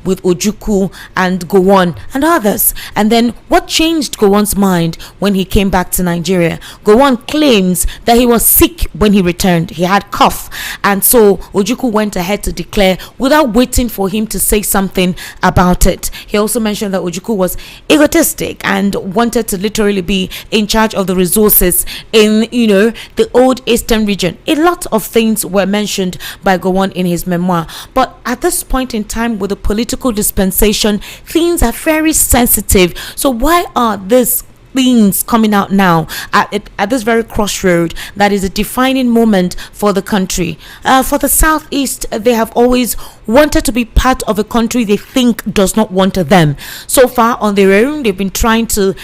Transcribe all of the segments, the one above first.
with Ojukwu and Gowon and others. And then what changed Gowon's mind when he came back to Nigeria? Gowon claims that he was sick when he returned. He had cough, and so Ojukwu went ahead to declare without waiting for him to say something about it. He also mentioned that Ojukwu was egotistic and wanted to literally be in charge of the resources in, the old eastern region. A lot of things were mentioned by Gowon in his memoir. But at this point in time, with the political dispensation, things are very sensitive. So why are these things coming out now at this very crossroad that is a defining moment for the country? For the Southeast, they have always wanted to be part of a country they think does not want them. So far on their own, they've been trying to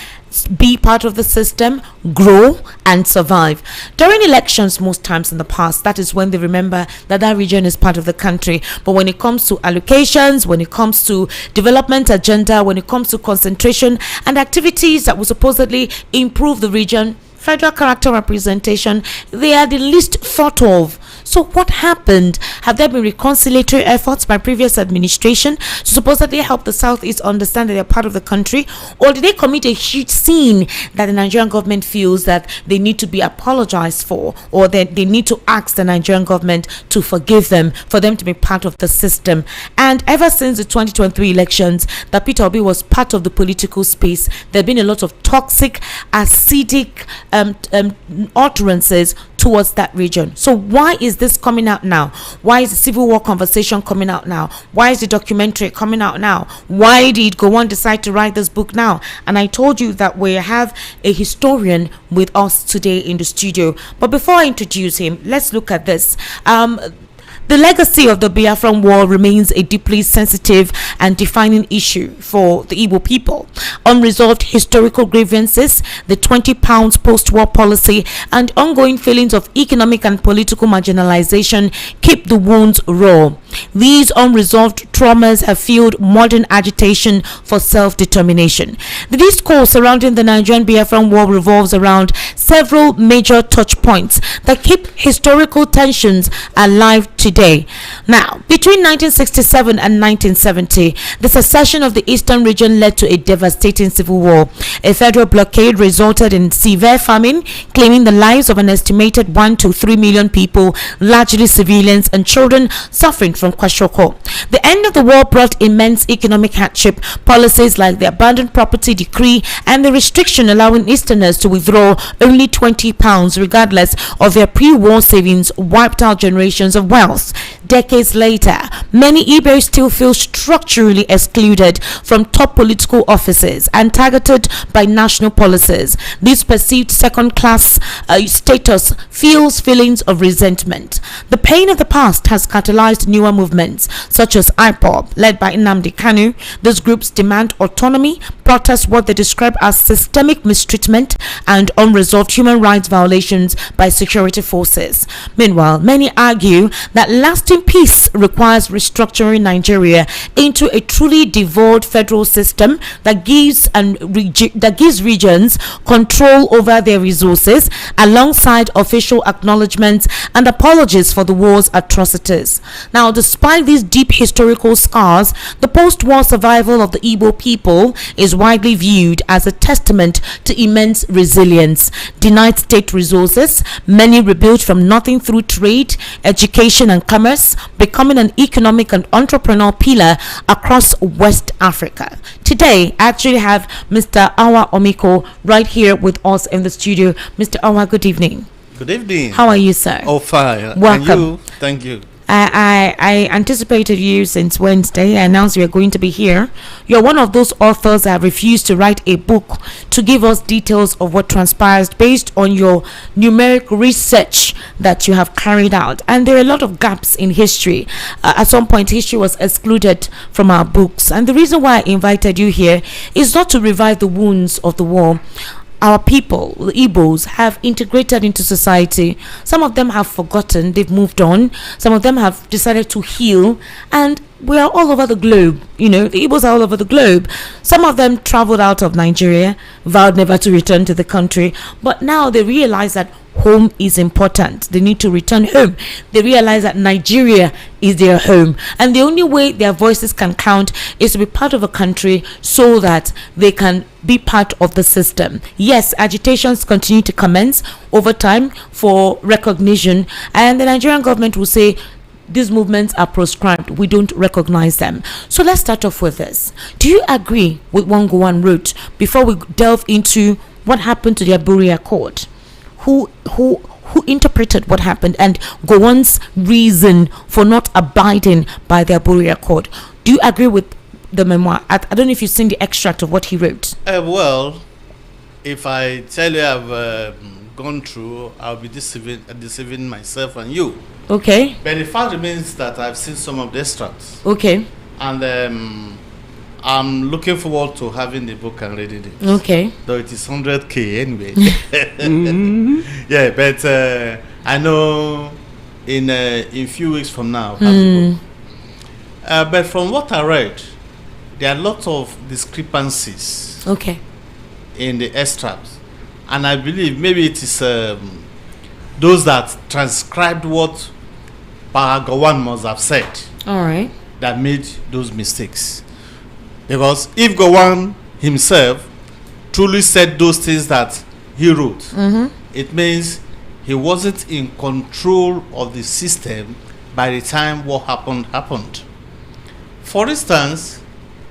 be part of the system, grow and survive. During elections, most times in the past, that is when they remember that region is part of the country. But when it comes to allocations, when it comes to development agenda, when it comes to concentration and activities that will supposedly improve the region, federal character representation, they are the least thought of. So what happened? Have there been reconciliatory efforts by previous administration to supposedly help the Southeast understand that they're part of the country? Or did they commit a huge sin that the Nigerian government feels that they need to be apologized for, or that they need to ask the Nigerian government to forgive them for them to be part of the system? And ever since the 2023 elections, that Peter Obi was part of the political space, there have been a lot of toxic, acidic utterances towards that region. So why is this coming out now? Why is the civil war conversation coming out now? Why is the documentary coming out now? Why did Gowon decide to write this book now? And I told you that we have a historian with us today in the studio. But before I introduce him, let's look at this. The legacy of the Biafran War remains a deeply sensitive and defining issue for the Igbo people. Unresolved historical grievances, the 20 pounds post-war policy, and ongoing feelings of economic and political marginalization keep the wounds raw. These unresolved traumas have fueled modern agitation for self-determination. The discourse surrounding the Nigerian Biafran War revolves around several major touch points that keep historical tensions alive today. Now, between 1967 and 1970, the secession of the eastern region led to a devastating civil war. A federal blockade resulted in severe famine, claiming the lives of an estimated 1 to 3 million people, largely civilians and children suffering from kwashiorkor. The end of the war brought immense economic hardship. Policies like the abandoned property decree and the restriction allowing Easterners to withdraw only 20 pounds regardless of their pre-war savings wiped out generations of wealth. Decades later, many Igbos still feel structurally excluded from top political offices and targeted by national policies. This perceived second-class status fuels feelings of resentment. The pain of the past has catalyzed newer movements, such as IPOB, led by Nnamdi Kanu. These groups demand autonomy, protest what they describe as systemic mistreatment and unresolved human rights violations by security forces. Meanwhile, many argue that lasting peace requires restructuring Nigeria into a truly devolved federal system that gives regions control over their resources, alongside official acknowledgements and apologies for the war's atrocities. Now, despite these deep historical scars, the post-war survival of the Igbo people is widely viewed as a testament to immense resilience. Denied state resources, many rebuilt from nothing through trade, education and commerce, becoming an economic and entrepreneurial pillar across West Africa. Today, I actually have Mr. Awa Omiko right here with us in the studio. Mr. Awa, good evening. Good evening. How are you, sir? Oh, fine. Welcome. And you? Thank you. I anticipated you since Wednesday. I announced you were going to be here. You're one of those authors that have refused to write a book to give us details of what transpires based on your numeric research that you have carried out. And there are a lot of gaps in history. At some point, history was excluded from our books. And the reason why I invited you here is not to revive the wounds of the war. Our people, the Igbos, have integrated into society. Some of them have forgotten, they've moved on. Some of them have decided to heal. And we are all over the globe. You know, the Igbos are all over the globe. Some of them traveled out of Nigeria, vowed never to return to the country, but now they realize that home is important. They need to return home. They realize that Nigeria is their home, and the only way their voices can count is to be part of a country so that they can be part of the system. Yes, agitations continue to commence over time for recognition, and the Nigerian government will say these movements are proscribed, we don't recognize them. So let's start off with this. Do you agree with what Gowon wrote before we delve into what happened to the Aburi Accord? Who interpreted what happened and Gowon's reason for not abiding by the Aburi Accord? Do you agree with the memoir? I don't know if you've seen the extract of what he wrote. Well, if I tell you I've gone through, I'll be deceiving myself and you. Okay. But the fact remains that I've seen some of the extracts. Okay. And I'm looking forward to having the book and reading it. Okay. Though it is 100K anyway. Yeah, but I know in few weeks from now I'll have the book. But from what I read, there are a lot of discrepancies. Okay. In the extracts, and I believe maybe it is those that transcribed what Gowon must have said. All right. That made those mistakes. Because if Gowon himself truly said those things that he wrote, it means he wasn't in control of the system by the time what happened. For instance,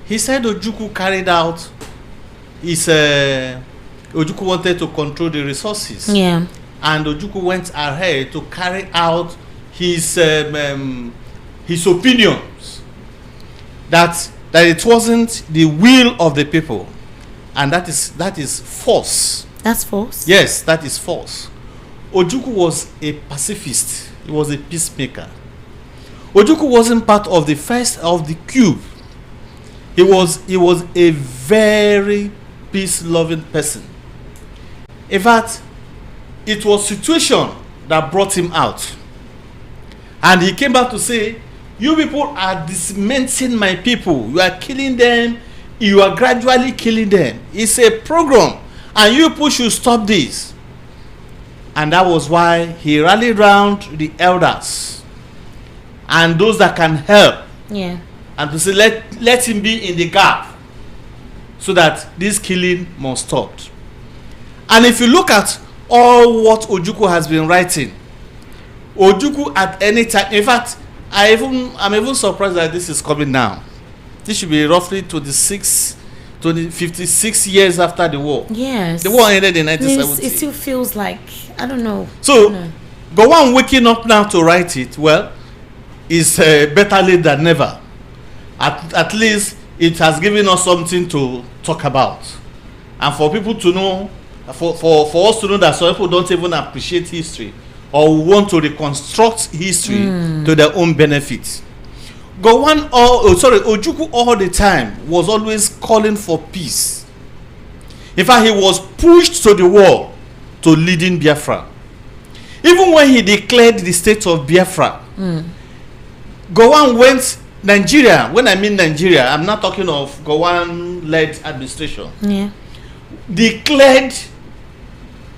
he said Ojukwu carried out his Ojukwu wanted to control the resources. Yeah. And Ojukwu went ahead to carry out his opinions that it wasn't the will of the people, and that is false. That's false. Yes, that is false. Ojukwu was a pacifist. He was a peacemaker. Ojukwu wasn't part of the first of the cube. He was a very peace-loving person. In fact, it was situation that brought him out. And he came back to say, you people are dismantling my people. You are killing them. You are gradually killing them. It's a program. And you people should stop this. And that was why he rallied around the elders and those that can help. Yeah. And to say, let him be in the gap so that this killing must stop. And if you look at all what Ojukwu has been writing, Ojukwu at any time, in fact, I'm even surprised that this is coming now. This should be roughly 56 years after the war. Yes. The war ended in 1970. It still feels like, I don't know. So, Gowon waking up now to write it, well, is better late than never. At least it has given us something to talk about. And for people to know, for us to know that some people don't even appreciate history or want to reconstruct history to their own benefit. Ojukwu all the time was always calling for peace. In fact, he was pushed to the wall to leading Biafra. Even when he declared the state of Biafra, Gowon went Nigeria. When I mean Nigeria, I'm not talking of Gowon-led administration. Yeah. Declared,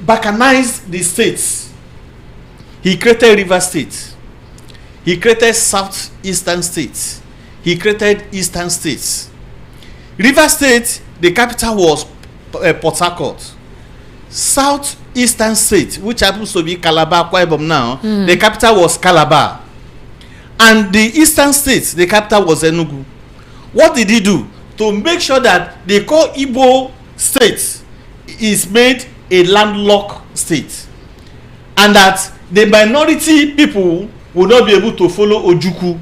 balkanized the states. He created River State. He created Southeastern states. He created Eastern states. River State, the capital was Port Harcourt. Southeastern state, which happens to be Calabar, Akwa Ibom now, the capital was Calabar. And the Eastern states, the capital was Enugu. What did he do? To make sure that the core Igbo state is made a landlocked state. And that the minority people will not be able to follow Ojukwu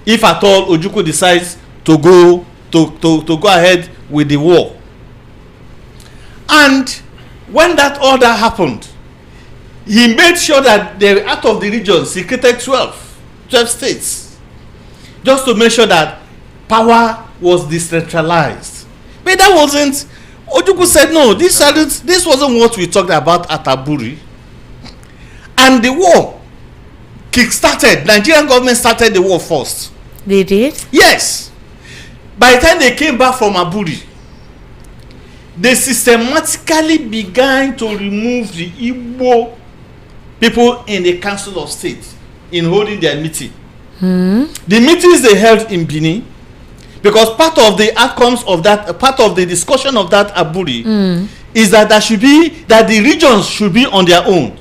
if at all Ojukwu decides to go ahead with the war. And when that order happened, he made sure that they, out of the regions, he created 12 states, just to make sure that power was decentralized. But that wasn't. Ojukwu said no. This wasn't what we talked about at Aburi. And the war kick-started. Nigerian government started the war first. They did? Yes. By the time they came back from Aburi, they systematically began to remove the Igbo people in the Council of State in holding their meeting. The meetings they held in Benin, because part of the outcomes of that, part of the discussion of that Aburi is that that the regions should be on their own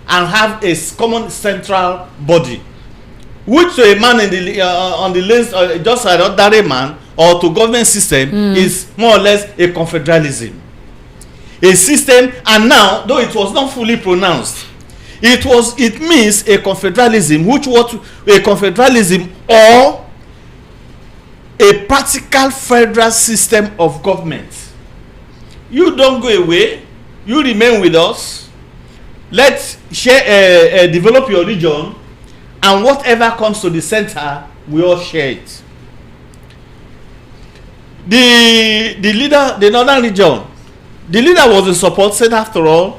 and have a common central body, which to a man in the on the list, just an ordinary man, or to government system is more or less a confederalism, a system. And now, though it was not fully pronounced, it means a confederalism, which was a confederalism or a practical federal system of government. You don't go away, you remain with us, let's share, develop your region, and whatever comes to the center, we all share it. The leader, the northern region, the leader was in support, said after all,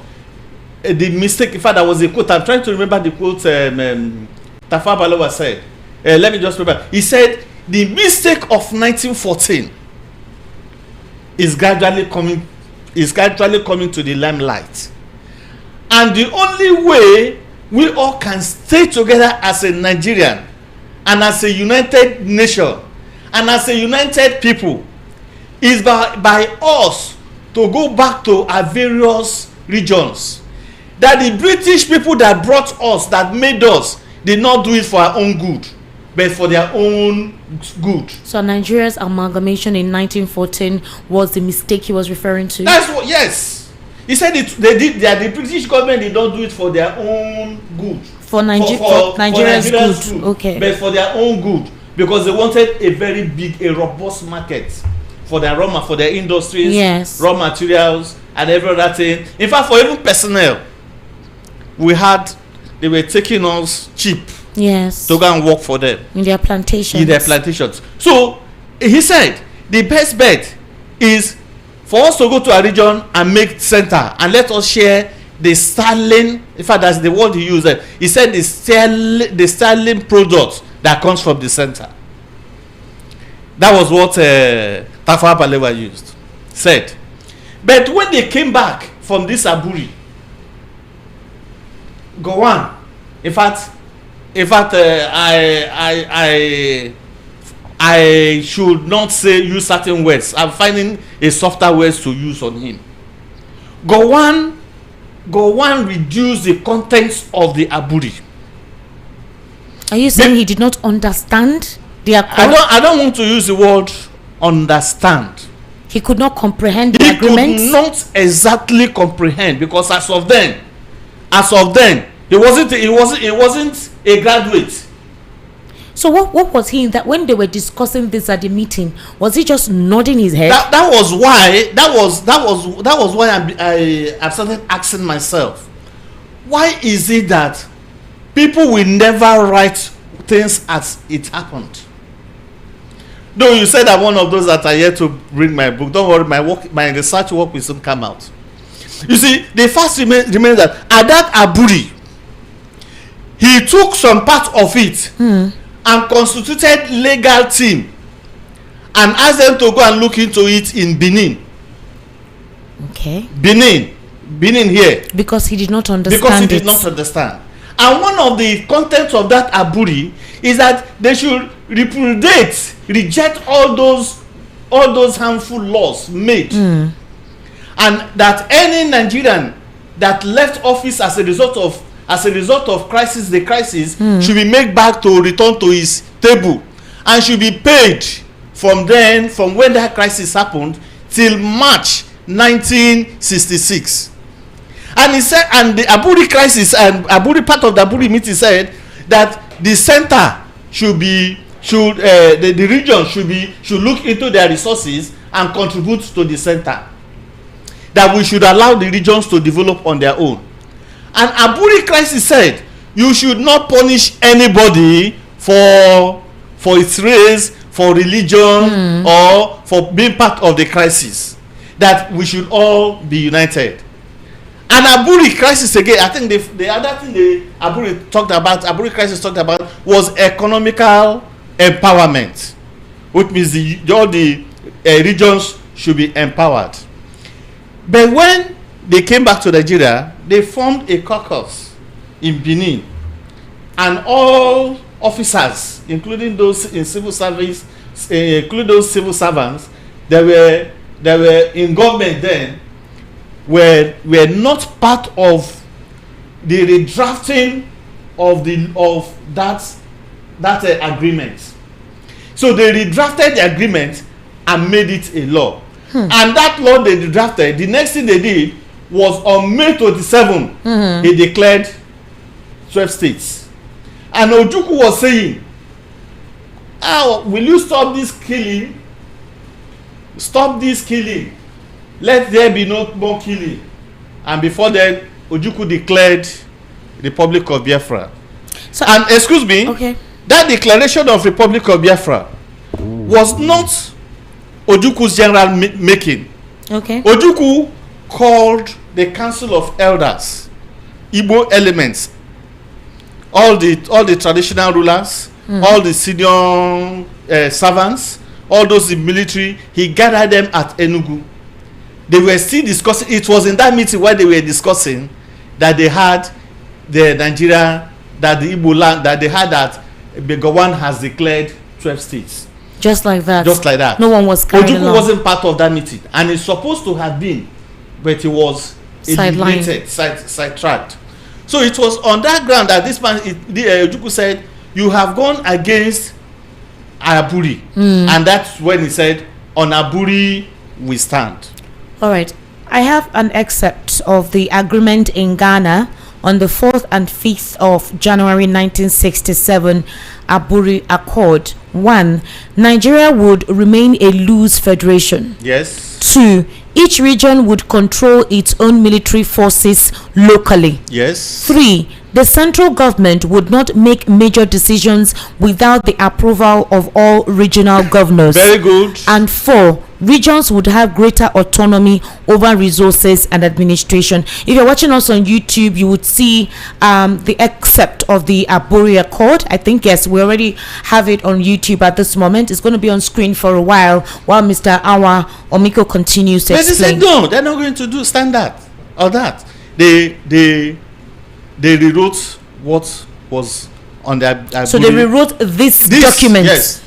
the mistake, in fact, there was a quote, I'm trying to remember the quote Tafawa Balewa said. Let me just remember. He said, the mistake of 1914 is gradually coming to the limelight. And the only way we all can stay together as a Nigerian and as a united nation and as a united people is by us to go back to our various regions. That the British people that brought us, that made us, did not do it for our own good, but for their own good. So Nigeria's amalgamation in 1914 was the mistake he was referring to? That's what, yes. He said the British government did not do it for their own good. For Nigeria's good. Okay. But for their own good. Because they wanted a very big, a robust market for their industries, yes, raw materials, and every other thing. In fact, for even personnel, they were taking us cheap, yes, to go and work for them in their plantations. So he said the best bet is for us to go to a region and make center and let us share the sterling. In fact, that's the word he used. He said the sterling product that comes from the center. That was what Tafawa Balewa said. But when they came back from this Aburi, go on. In fact, I should not use certain words. I'm finding a softer words to use on him. Go on, reduce the contents of the Aburi. Are you saying he did not understand the accord? I don't want to use the word understand. He could not comprehend the agreement. He could not exactly comprehend, because as of then, he wasn't a graduate. So what was he that when they were discussing this at the meeting? Was he just nodding his head? That was why I started asking myself, why is it that people will never write things as it happened? Though you said I'm one of those that are yet to bring my book. Don't worry, my research work will soon come out. You see, the fact remains that at that Aburi, he took some part of it and constituted legal team and asked them to go and look into it in Benin. Okay. Benin here. Because he did not understand. And one of the contents of that Aburi is that they should reject all those harmful laws made, and that any Nigerian that left office as a result of crisis should be made back to return to his table and should be paid from when that crisis happened till March 1966. And he said, and the Aburi crisis and Aburi part of the Aburi meeting said that the center the region should look into their resources and contribute to the center. That we should allow the regions to develop on their own. And Aburi crisis said you should not punish anybody for its race, for religion, or for being part of the crisis. That we should all be united. And Aburi crisis again, I think the other thing Aburi crisis talked about was economical empowerment, which means all the regions should be empowered. But when they came back to Nigeria, they formed a caucus in Benin, and all officers, including those in civil service, including those civil servants that were in government then, were not part of the redrafting of that agreement. So they redrafted the agreement and made it a law. And that law they redrafted, the next thing they did was on May 27, he declared 12 states. And Ojukwu was saying, will you stop this killing? Stop this killing. Let there be no more killing. And before then, Ojukwu declared Republic of Biafra. So, and excuse me, okay, that declaration of Republic of Biafra was not Ojukwu's general making. Okay. Ojukwu called the Council of Elders, Igbo elements, all the traditional rulers, all the senior servants, all those in military. He gathered them at Enugu. They were still discussing. It was in that meeting where they were discussing that they had the Nigeria, that the Igbo land, that they had that Begawan has declared 12 states. Just like that. Just like that. No one was carried Ojukwu along. wasn't part of that meeting, and it's supposed to have been, but he was eliminated, sidetracked. So it was on that ground that this man, Ojukwu said, you have gone against Aburi. And that's when he said, on Aburi we stand. All right. I have an excerpt of the agreement in Ghana on the 4th and 5th of January 1967 Aburi Accord. 1. Nigeria would remain a loose federation. Yes. 2. Each region would control its own military forces locally. Yes. 3. The central government would not make major decisions without the approval of all regional governors. Very good. And 4. Regions would have greater autonomy over resources and administration. If you're watching us on YouTube, you would see the excerpt of the Aburi Accord. I think, yes, we already have it on YouTube at this moment. It's going to be on screen for a while Mr. Awa Omiko continues to explain. They said no, they're not going to do standard or that. They rewrote what was on the Aburi. So they rewrote this document. Yes.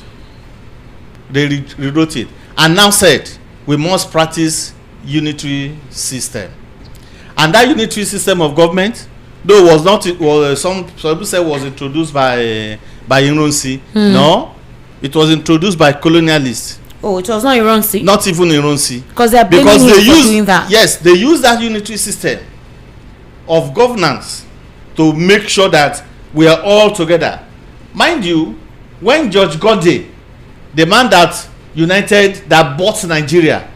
They rewrote it. And now said, we must practice unitary system. And that unitary system of government, though was not, some people say was introduced by Ironsi. No, it was introduced by colonialists. Oh, it was not Ironsi? Not even Ironsi. Because they are blaming him for doing that. Yes, they used that unitary system of governance to make sure that we are all together. Mind you, when George Gode, the man that bought Nigeria,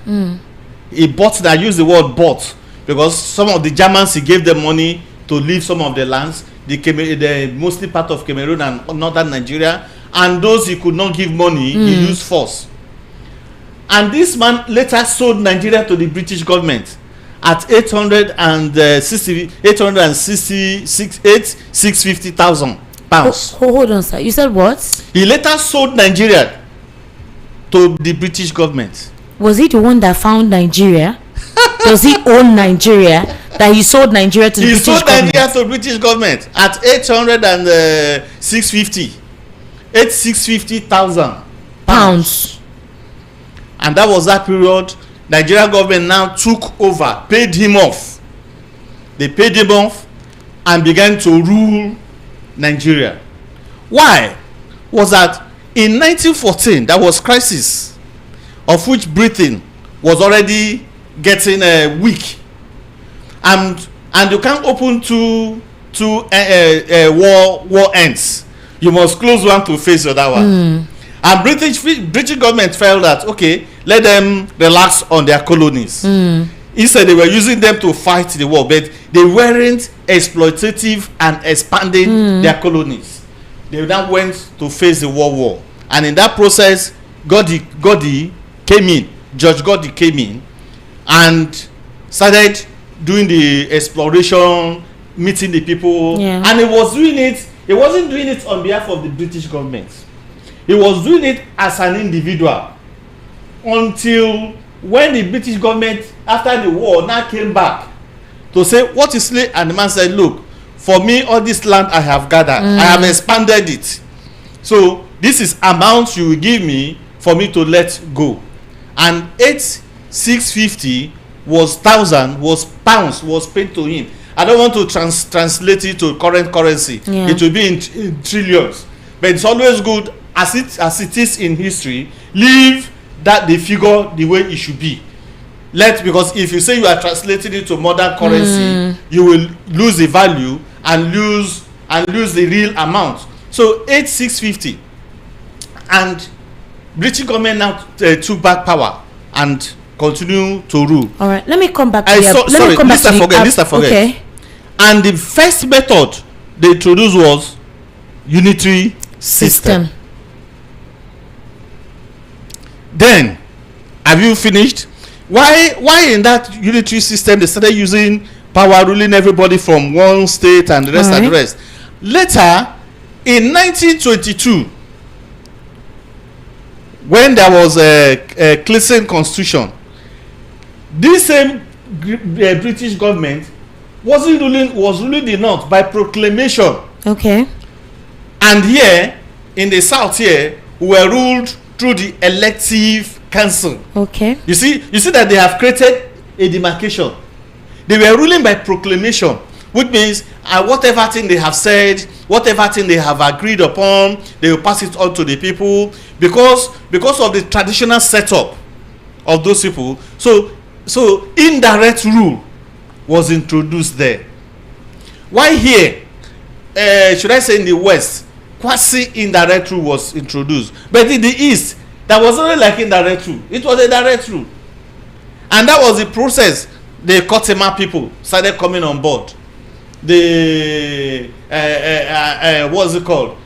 he bought, I use the word bought, because some of the Germans, he gave them money to leave some of the lands, the mostly part of Cameroon and northern Nigeria, and those he could not give money, he used force. And this man later sold Nigeria to the British government at 650,000 pounds. Hold on, sir. You said what? He later sold Nigeria to the British government. Was he the one that found Nigeria? Does he own Nigeria? That he sold Nigeria to the British government? He sold Nigeria to British government at 650,000 pounds. And that was that period. Nigerian government now took over, paid him off. They paid him off and began to rule Nigeria. Why? Was that in 1914 there was crisis, of which Britain was already getting weak, and you can't open two war ends. You must close one to face the other one. And British government felt that, okay, let them relax on their colonies. Instead, they were using them to fight the war, but they weren't exploitative and expanding their colonies. They now went to face the war. And in that process, George Gode came in and started doing the exploration, meeting the people. And he was doing it. He wasn't doing it on behalf of the British government. He was doing it as an individual until when the British government after the war now came back to say what is slave, and the man said, look, for me all this land I have gathered, I have expanded it, so this is amount you will give me for me to let go. And 8,650 was thousand, was pounds, was paid to him. I don't want to translate it to current currency. It will be in trillions, but it's always good as it is in history. Leave that the figure the way it should be. Because if you say you are translating it to modern currency, you will lose the value and lose the real amount. So 8,650, and British government now took back power and continue to rule. All right, let me come back. List I forget. Okay. And the first method they introduced was unitary system. Then, have you finished? Why in that unitary system they started using power, ruling everybody from one state and the rest and the rest? Later, in 1922, when there was a Clayton Constitution, this same British government was ruling the North by proclamation. Okay. And here in the South, here we were ruled through the elective council. Okay. You see that they have created a demarcation. They were ruling by proclamation, which means whatever thing they have said, whatever thing they have agreed upon, they will pass it on to the people because of the traditional setup of those people. So indirect rule was introduced there. Why here, should I say in the West, quasi indirect rule was introduced, but in the East that was only like indirect rule. It was a direct rule, and that was the process. The Kotema people started coming on board. The what's it called?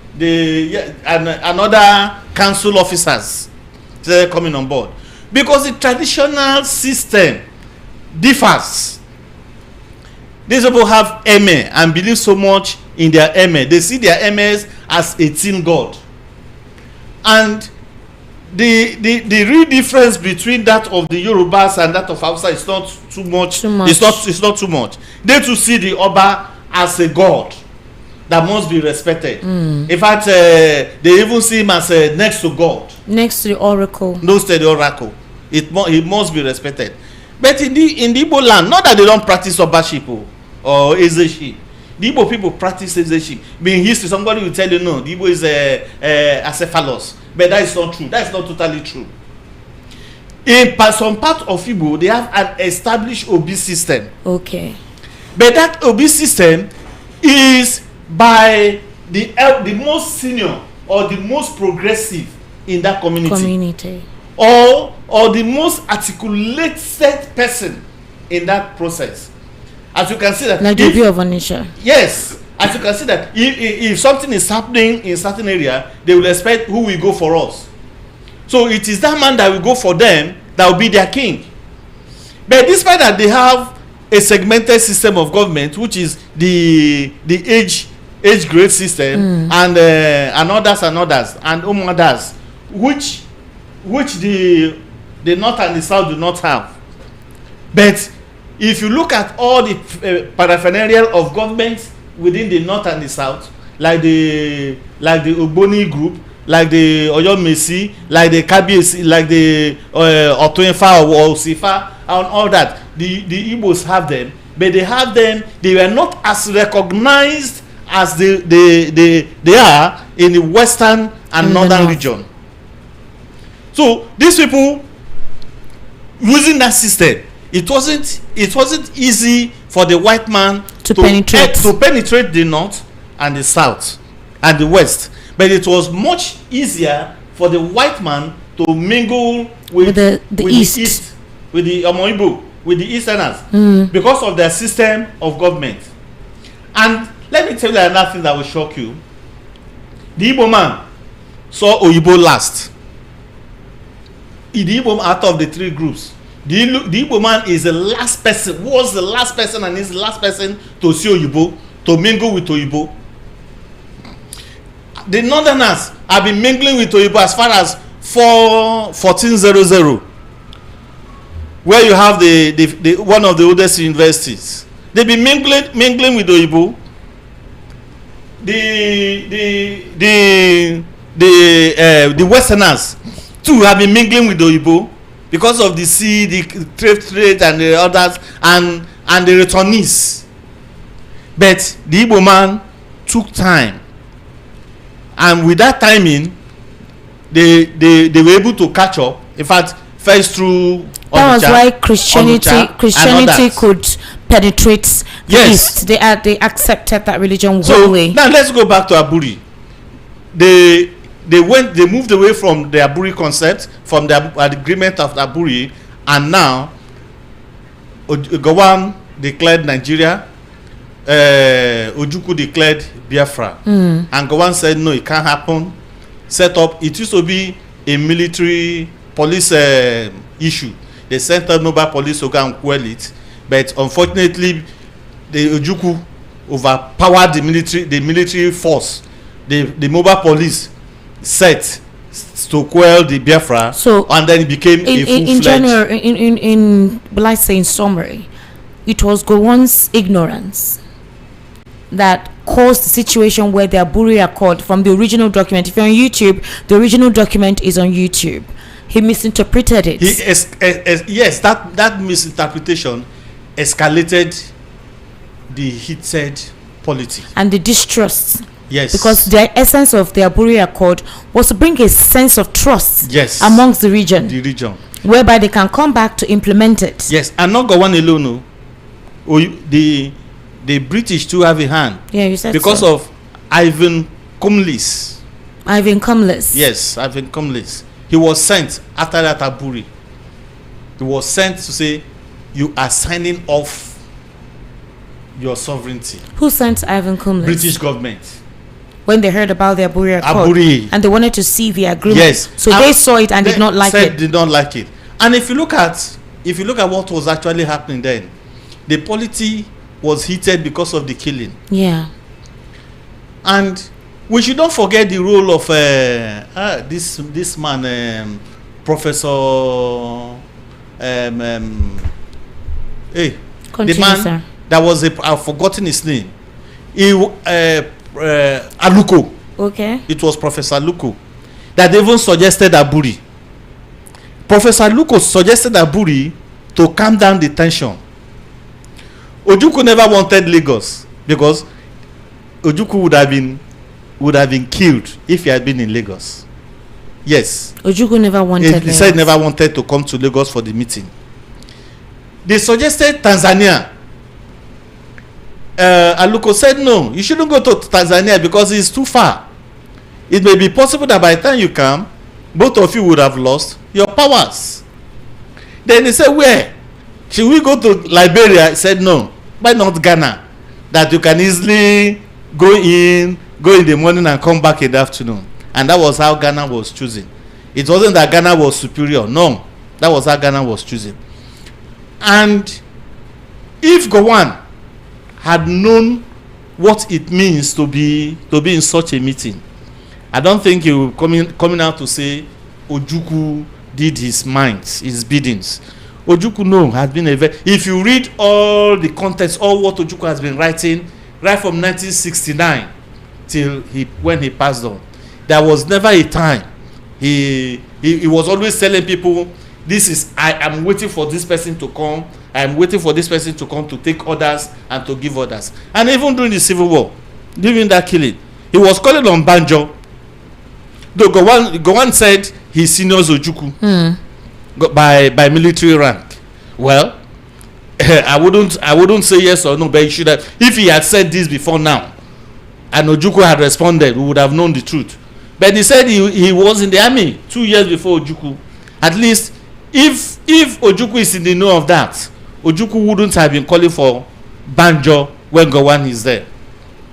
Another council officers started coming on board because the traditional system differs. These people have Eme and believe so much in their Eme. They see their Emes as a teen god. And the real difference between that of the Yorubas and that of Hausa is not too much. It's not too much. They too see the Oba as a god that must be respected. In fact, they even see him as next to God. Next to the oracle. Next to the oracle. It must be respected. But in the Igbo land, not that they don't practice Obaship or Ezeship. The Igbo people practice Ezeship. Being history, somebody will tell you no, the Igbo is acephalous. But that is not true. That is not totally true. In some part of Igbo, they have an established OB system. Okay. But that OB system is by the most senior or the most progressive in that community. Or the most articulated person in that process. As you can see that, like the view of Onisha. Yes, as you can see that if something is happening in certain area, they will expect who will go for us. So it is that man that will go for them that will be their king. But despite that, they have a segmented system of government, which is the age grade system, and others and others, which the North and the South do not have. But if you look at all the paraphernalia of governments within the North and the South, like the Ogboni group, like the Oyo Mesi, like the Kabiyesi, like the Otoenfa or Osifa, and all that, the Igbos have them, but they were not as recognized as they are in the Western and Northern region. So these people using that system, it wasn't easy for the white man to penetrate the North and the South and the West, but it was much easier for the white man to mingle with the East, with the Omoibo, with the Easterners, because of their system of government. And let me tell you another thing that will shock you. The Igbo man saw Oyibo last. The Igbo out of the three groups, the Igbo man was the last person and is the last person to see Oyibo, to mingle with Oyibo. the northerners have been mingling with Oyibo as far as 1400, where you have the one of the oldest universities. They've been mingling with Oyibo. The Westerners too have been mingling with Oyibo because of the sea, the trade and the others, and the returnees. But the Igbo man took time, and with that timing, they were able to catch up. In fact, first through that was why Christianity could penetrate the East. They accepted that religion willingly. So now let's go back to Aburi. They moved away from the Aburi concept, from the agreement of Aburi, and now Gowon declared Nigeria. Ojukwu declared Biafra, and Gowon said no, it can't happen. Set up. It used to be a military police issue. They sent a mobile police to go and quell it, but unfortunately, the Ojukwu overpowered the military force. The mobile police set to quell the Biafra, and then it became a full-fledged. Let's say in summary, it was Gowon's ignorance that caused the situation where the Aburi Accord from the original document. If you're on YouTube, the original document is on YouTube. He misinterpreted it. Yes, that misinterpretation escalated the heated politics and the distrust. Yes, because the essence of the Aburi Accord was to bring a sense of trust. Yes, amongst the region, whereby they can come back to implement it. Yes, and not Gowon alone. The British too have a hand. Yeah, you said because so. Of Ivan Cumlis. Yes, Ivan Cumlis. He was sent after that Aburi. He was sent to say, you are signing off your sovereignty. Who sent Ivan Cumlis? British government. When they heard about the Aburi Accord. And they wanted to see the agreement. Yes. So they saw it and did not like it. Did not like it. And if you look at what was actually happening then, the polity was heated because of the killing. Yeah. And we should not forget the role of this man, Professor. The man sir. That was I've forgotten his name. Aluko. Okay. It was Professor Aluko that even suggested Aburi. Professor Aluko suggested Aburi to calm down the tension. Ojukwu never wanted Lagos because Ojukwu would have been killed if he had been in Lagos. Yes. Ojukwu never wanted. He said never wanted to come to Lagos for the meeting. They suggested Tanzania. Aluko said no, you shouldn't go to Tanzania because it's too far. It may be possible that by the time you come, both of you would have lost your powers. Then he said, where? Should we go to Liberia? He said no. Why not Ghana? That you can easily go in the morning and come back in the afternoon. And that was how Ghana was chosen. It wasn't that Ghana was superior. No. That was how Ghana was chosen. And if Gowon had known what it means to be in such a meeting, I don't think he would coming out to say Ojukwu did his biddings. Ojukwu has been if you read all the context, all what Ojukwu has been writing right from 1969 till when he passed on, there was never a time he was always telling people, I am waiting for this person to come. I am waiting for this person to come to take orders and to give orders. And even during the Civil War, during that killing, he was calling on Banjo. Though Gowon said he seniors Ojukwu by military rank. Well, I wouldn't say yes or no, but he should have. If he had said this before now, and Ojukwu had responded, we would have known the truth. But he said he was in the army 2 years before Ojukwu. At least, if Ojukwu is in the know of that, Ojukwu wouldn't have been calling for Banjo when Gowon is there.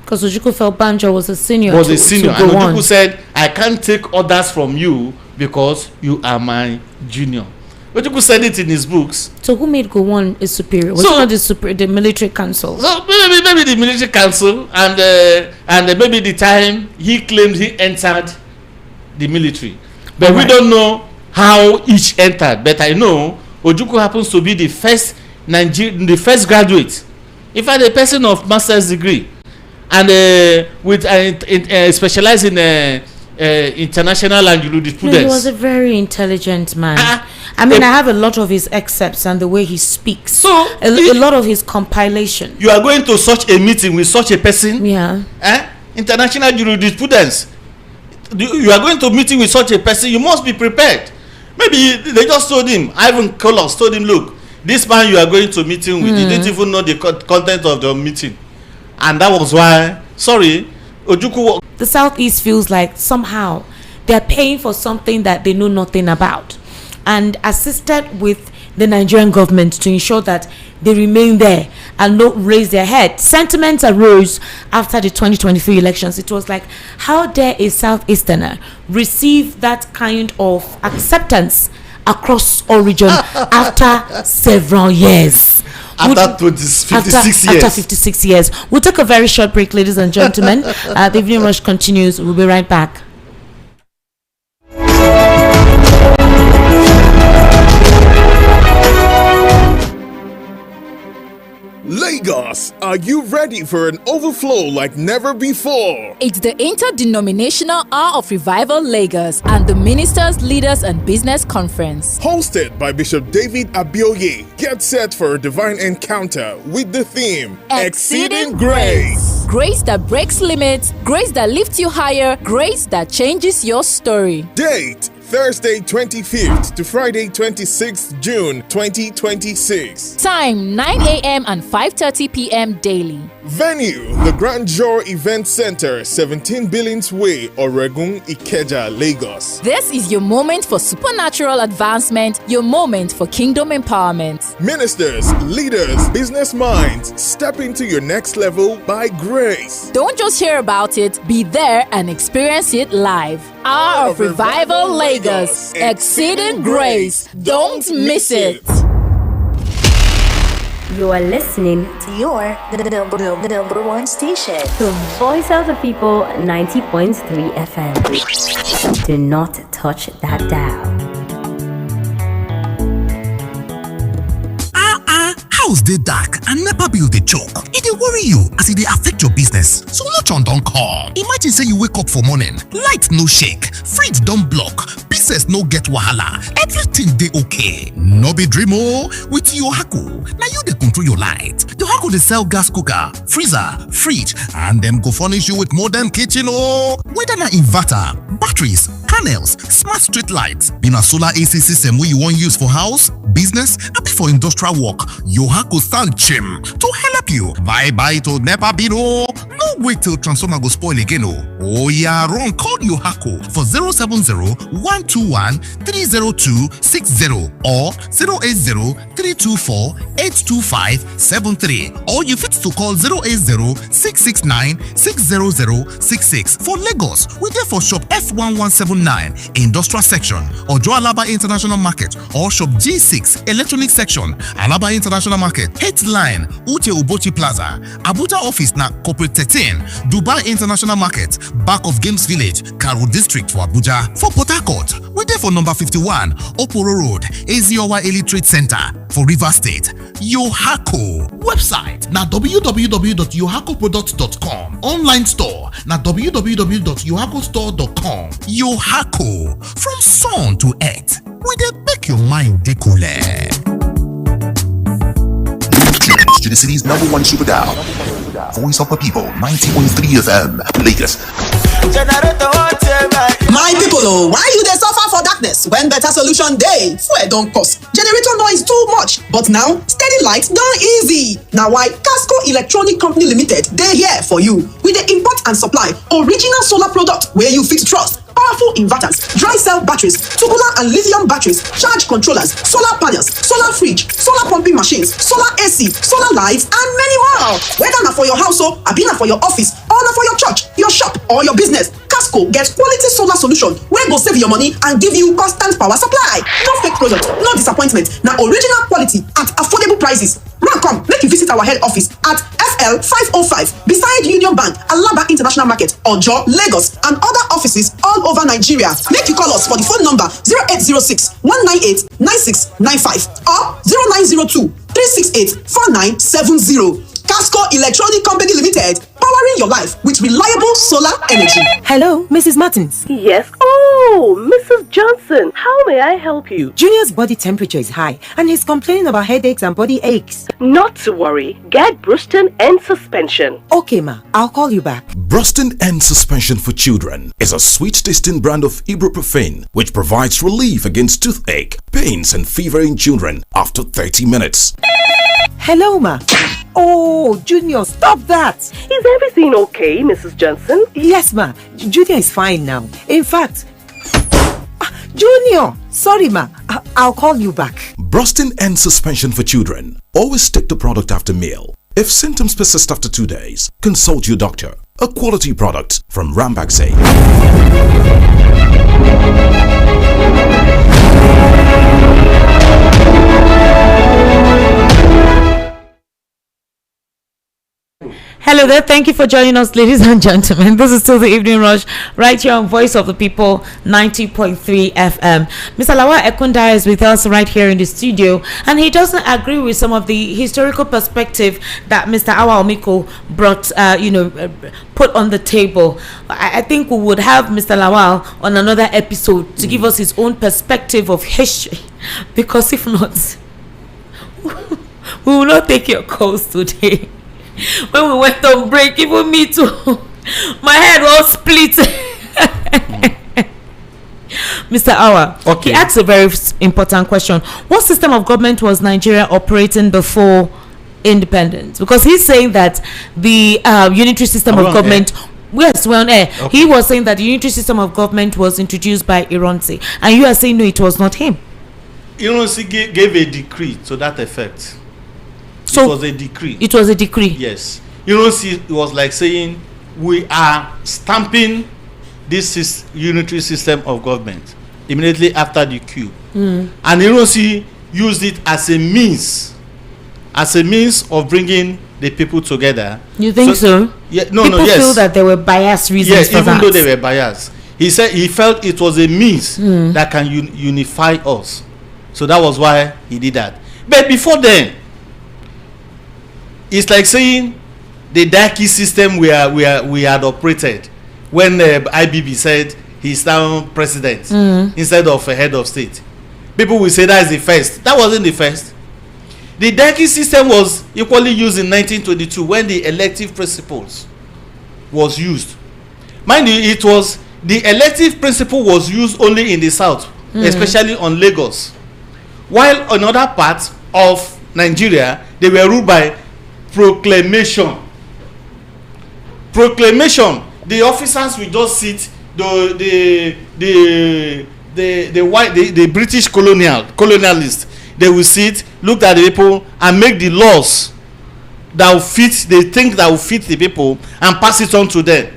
Because Ojukwu felt Banjo was a senior. And Ojukwu said, I can't take orders from you because you are my junior. Ojukwu said it in his books. So who made Gowon a superior? Was So- it not the military council? So maybe the military council and maybe the time he claimed he entered the military, but we Alright. don't know how each entered. But I know Ojukwu happens to be the first graduate, in fact, a person of master's degree, and with specialized in international and jurisprudence. No, he was a very intelligent man. I have a lot of his excerpts and the way he speaks. So a lot of his compilation. You are going to such a meeting with such a person. Yeah. International jurisprudence. You are going to meeting with such a person. You must be prepared. Maybe they just told him. Ivan Kolos told him, "Look, this man you are going to meeting with, he didn't even know the content of the meeting," and that was why. Sorry, Ojukwu. The Southeast feels like somehow they're paying for something that they know nothing about, and assisted with the Nigerian government to ensure that they remain there and not raise their head. Sentiments arose after the 2023 elections. It was like, how dare a Southeasterner receive that kind of acceptance across all region after several years? After 56 years. After 56 years. We'll take a very short break, ladies and gentlemen. The evening rush continues. We'll be right back. Lagos, are you ready for an overflow like never before? It's the Interdenominational Hour of Revival Lagos and the Ministers, Leaders and Business Conference. Hosted by Bishop David Abioye, get set for a divine encounter with the theme Exceeding Grace. Grace that breaks limits, grace that lifts you higher, grace that changes your story. Date Thursday 25th to Friday 26th June 2026. Time 9 a.m. and 5:30 p.m. daily. Venue The Grand Joy Event Center, 17 Billings Way, Oregun, Ikeja, Lagos. This is your moment for supernatural advancement, your moment for kingdom empowerment. Ministers, leaders, business minds, step into your next level by grace. Don't just hear about it, be there and experience it live. Hour of Revival Lagos, Exceeding Grace. Don't miss it. You are listening to the number one station. the Voice of the People 90.3 FM. Do not touch that dial. House dey dark and NEPA bill dey choke. E dey worry you as e dey affect your business. So no turn don come. Imagine say you wake up for morning, light no shake, fridge don block, business no get wahala, everything dey okay. No be dream o. With Yohaku, na you dey control your light. Yohaku dey sell gas cooker, freezer, fridge, and dem go furnish you with modern kitchen o. Whether na inverter, batteries, panels, smart street lights, be na solar AC system wey you wan use for house, business, abi for industrial work, Yohaku stand chim to help you. Bye to NEPA bill o. No wait till transformer go spoil again o. Oya run call Yohaku for 070-121-30260 or 080-324-82573, or you fit to call 080-669-60066. For Lagos, we dey for shop F1179 industrial section, Ojo Alaba International Market, or shop G6 electronic section, Alaba International Market, Headline, Uche Ubochi Plaza, Abuja office na Corporate 13, Dubai International Market, back of Games Village, Karo District for Abuja. For Port Harcourt, we dey for number 51, Oporo Road, Eziowa Elite Trade Center. For Rivers State, Yohaku. Website na www.yohakuproducts.com. Online store na www.yohakustore.com. Yohaku, from sun to earth, we dey make your mind dey cool. To the city's number one super dial, Voice of the People, 90.3 FM, Lagos. My people, why you dey suffer for darkness when better solution dey? Fuel don cost, generator noise too much, but now steady light don easy. Na why Casco Electronic Company Limited dey here for you. We dey import and supply original solar product wey you fit trust. Powerful inverters, dry cell batteries, tubular and lithium batteries, charge controllers, solar panels, solar fridge, solar pumping machines, solar AC, solar lights, and many more. Whether na for your house o, abi na for your office, or na for your church, your shop, or your business, Casco Casco get quality solar solution wey go save your money and give you constant power supply. No fake product, no disappointment. Na original quality at affordable prices. Run come, make you visit our head office at FL 505 beside Union Bank, Alaba International Market, Ojo, Lagos, and other offices all over Nigeria. Make you call us for the phone number 0806 198 9695 or 0902 368 4970. Casco Electronic Company Limited, powering your life with reliable solar energy. Hello, Mrs. Martins. Yes. Oh, Mrs. Johnson, how may I help you? Junior's body temperature is high and he's complaining about headaches and body aches. Not to worry. Get Bruston and suspension. Okay, ma. I'll call you back. Bruston and Suspension for Children is a sweet-tasting brand of ibuprofen which provides relief against toothache, pains, and fever in children after 30 minutes. Hello, ma. Oh, Junior, stop that. Is everything okay, Mrs. Johnson? Yes, ma. Junior is fine now. In fact, Junior, sorry, ma. I'll call you back. Brustin and Suspension for Children. Always take the product after meal. If symptoms persist after 2 days, consult your doctor. A quality product from Rambaxay. Hello there. Thank you for joining us, ladies and gentlemen. This is still the Evening Rush right here on Voice of the People 90.3 FM. Mr. Lawal Ekunda is with us right here in the studio, and he doesn't agree with some of the historical perspective that Mr. Awa Omiko brought, put on the table. I think we would have Mr. Lawal on another episode to give us his own perspective of history, because if not, we will not take your calls today. When we went on break, even me too, my head was split. Mr. Awa, okay. He asked a very important question. What system of government was Nigeria operating before independence? Because he's saying that the unitary system of government... Yes, we're on air. Okay. He was saying that the unitary system of government was introduced by Ironsi, and you are saying no, it was not him. Ironsi gave a decree to that effect. So it was a decree. It was a decree. Yes. It was like saying we are stamping this unitary system of government immediately after the coup. And Ironsi used it as a means of bringing the people together. You think so? Yeah, people feel that there were biased reasons for that. Even though they were biased. He said he felt it was a means that can unify us. So that was why he did that. But before then, it's like saying the Daki system we had operated when IBB said he's now president instead of a head of state. People will say that is the first. That wasn't the first. The Daki system was equally used in 1922 when the elective principles was used. Mind you, it was the elective principle was used only in the south, especially on Lagos, while on other parts of Nigeria they were ruled by proclamation. The officers will just sit. The British colonialists, they will sit, look at the people, and make the laws that will fit. They think that will fit the people and pass it on to them.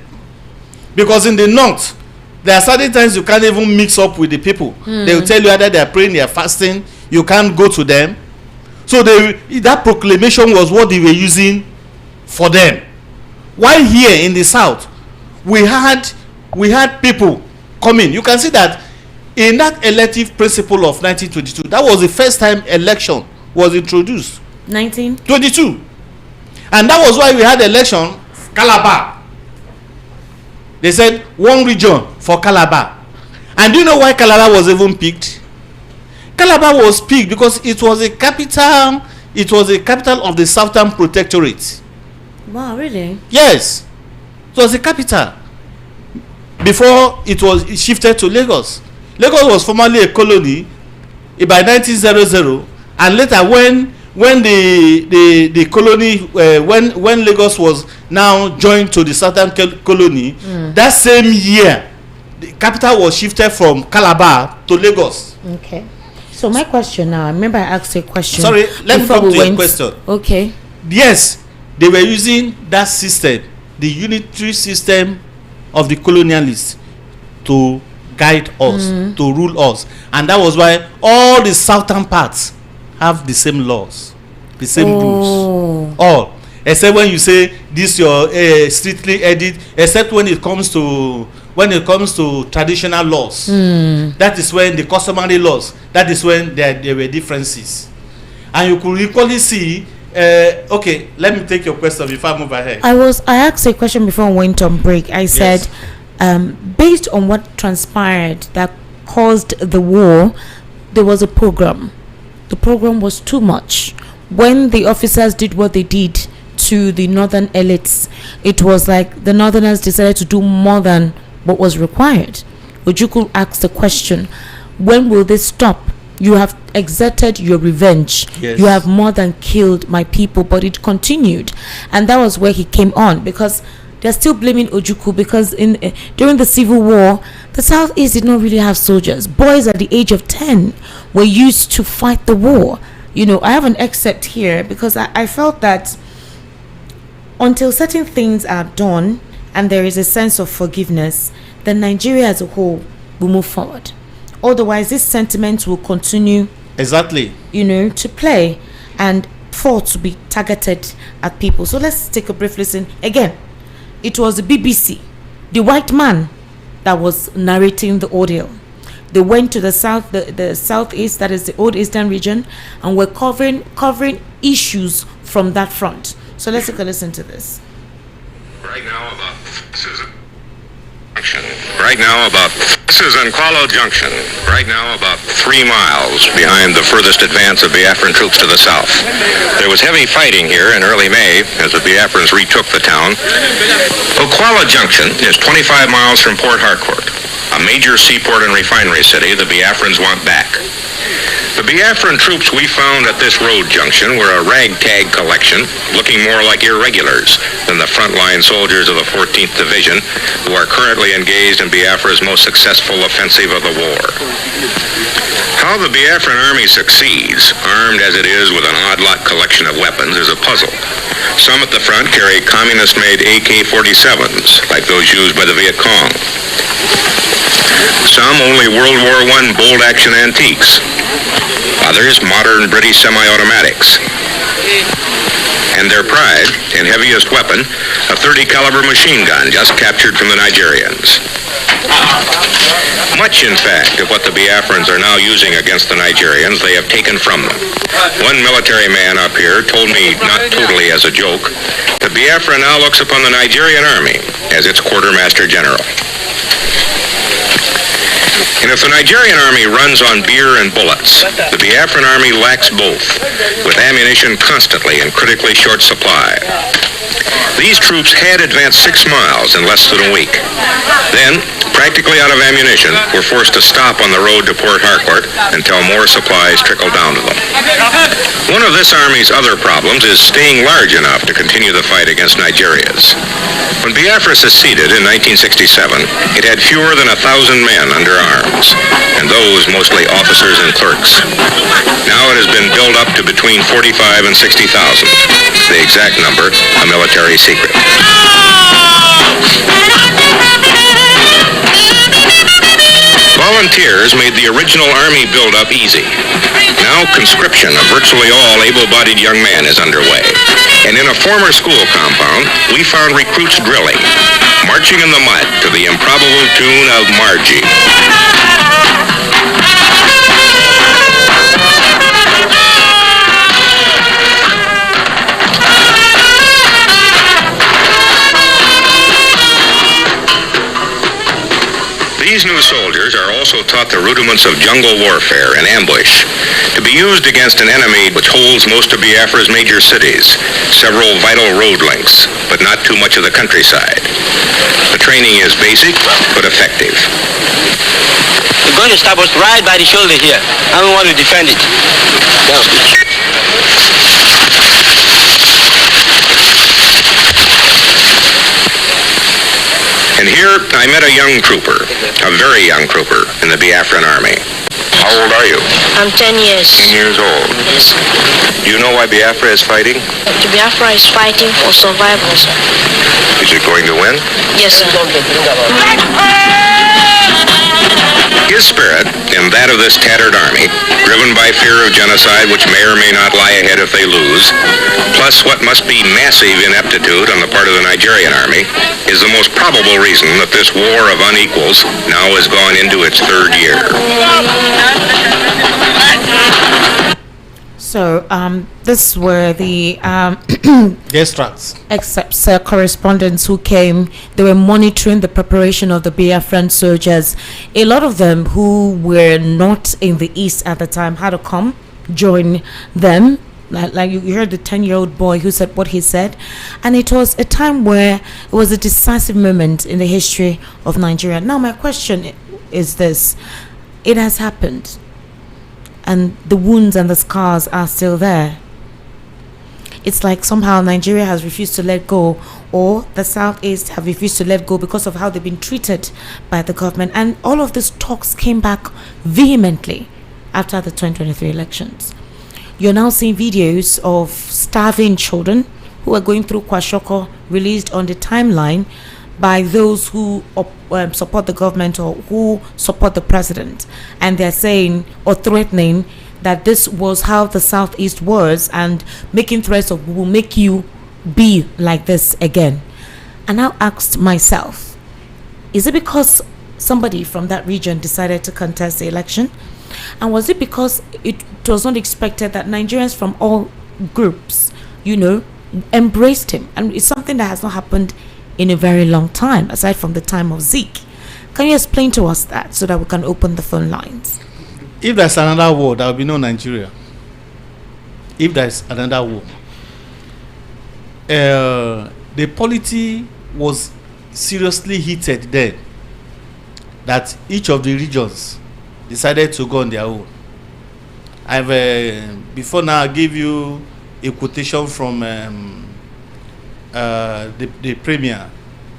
Because in the north, there are certain times you can't even mix up with the people. They will tell you either they are praying, they are fasting. You can't go to them. So that proclamation was what they were using for them. While here in the south, we had people coming. You can see that in that elective principle of 1922, that was the first time election was introduced. 1922, and that was why we had election Calabar. They said one region for Calabar, and do you know why Calabar was even picked? Calabar was picked because it was a capital. It was a capital of the Southern Protectorate. Wow, really? Yes, it was a capital before it was shifted to Lagos. Lagos was formerly a colony by 1900, and later when the colony when Lagos was now joined to the Southern colony, that same year the capital was shifted from Calabar to Lagos. Okay. So my question now, I remember I asked you a question. Sorry, let me come to your question. Okay. Yes, they were using that system, the unitary system of the colonialists, to guide us, to rule us. And that was why all the southern parts have the same laws, the same rules. All. Except when you say this your strictly edit, except when it comes to traditional laws. That is when the customary laws, that is when there were differences. And you could equally see okay, let me take your question before I move ahead. I asked a question before I went on break. I said, based on what transpired that caused the war, there was a program. The program was too much. When the officers did what they did to the northern elites, it was like the northerners decided to do more than what was required. Ojukwu asked the question, when will this stop? You have exerted your revenge. Yes. You have more than killed my people. But it continued, and that was where he came on, because they're still blaming Ojukwu, because during the civil war, the southeast did not really have soldiers. Boys at the age of 10 were used to fight the war. I have an excerpt here, because I felt that until certain things are done and there is a sense of forgiveness, then Nigeria as a whole will move forward. Otherwise, this sentiment will continue, exactly, to play, and thoughts to be targeted at people. So let's take a brief listen. Again, it was the BBC, the white man, that was narrating the audio. They went to the south, the southeast, that is the old eastern region, and were covering issues from that front. So let's take a listen to this. Right now about this is Nkwalo Junction. Right now about 3 miles behind the furthest advance of Biafran troops to the south. There was heavy fighting here in early May as the Biafrans retook the town. Nkwalo Junction is 25 miles from Port Harcourt, a major seaport and refinery city the Biafrans want back. The Biafran troops we found at this road junction were a ragtag collection, looking more like irregulars than the frontline soldiers of the 14th Division, who are currently engaged in Biafra's most successful offensive of the war. How the Biafran army succeeds, armed as it is with an odd-lot collection of weapons, is a puzzle. Some at the front carry communist-made AK-47s, like those used by the Viet Cong. Some only World War I bolt-action antiques. Others modern British semi-automatics. And their pride, and heaviest weapon, a .30 caliber machine gun just captured from the Nigerians. Much, in fact, of what the Biafrans are now using against the Nigerians they have taken from them. One military man up here told me, not totally as a joke, that Biafra now looks upon the Nigerian army as its quartermaster general. And if the Nigerian army runs on beer and bullets, the Biafran army lacks both, with ammunition constantly in critically short supply. These troops had advanced 6 miles in less than a week. Then, practically out of ammunition, were forced to stop on the road to Port Harcourt until more supplies trickled down to them. One of this army's other problems is staying large enough to continue the fight against Nigeria's. When Biafra seceded in 1967, it had fewer than 1,000 men under arms, and those mostly officers and clerks. Now it has been built up to between 45 and 60,000. The exact number, a military secret. Volunteers made the original army build-up easy. Now conscription of virtually all able-bodied young men is underway. And in a former school compound, we found recruits drilling, marching in the mud to the improbable tune of Margie. These new soldiers are also taught the rudiments of jungle warfare and ambush, to be used against an enemy which holds most of Biafra's major cities, several vital road links, but not too much of the countryside. The training is basic, but effective. We're going to stop us right by the shoulder here. I don't want to defend it. Down. And here I met a young trooper, a very young trooper in the Biafran army. How old are you? I'm 10 years. 10 years old. Yes. Do you know why Biafra is fighting? The Biafra is fighting for survival, sir. Is it going to win? Yes, sir. His spirit, and that of this tattered army, driven by fear of genocide which may or may not lie ahead if they lose, plus what must be massive ineptitude on the part of the Nigerian army, is the most probable reason that this war of unequals now has gone into its third year. So, this were the extracts. Except correspondents who came. They were monitoring the preparation of the Biafran soldiers. A lot of them who were not in the east at the time had to come join them. Like you heard the 10-year-old boy who said what he said, and it was a time where it was a decisive moment in the history of Nigeria. Now my question is this: it has happened, and the wounds and the scars are still there. It's like somehow Nigeria has refused to let go, or the Southeast have refused to let go because of how they've been treated by the government. And all of these talks came back vehemently after the 2023 elections. You're now seeing videos of starving children who are going through kwashoko released on the timeline by those who support the government or who support the president, and they're saying or threatening that this was how the Southeast was, and making threats of, "We will make you be like this again." And I asked myself, is it because somebody from that region decided to contest the election? And was it because it was not expected that Nigerians from all groups, embraced him? And it's something that has not happened in a very long time, aside from the time of Zeke. Can you explain to us that so that we can open the phone lines? If there's another war, there will be no Nigeria. If there's another war. The polity was seriously heated then, that each of the regions decided to go on their own. I've before now I gave you a quotation from the premier,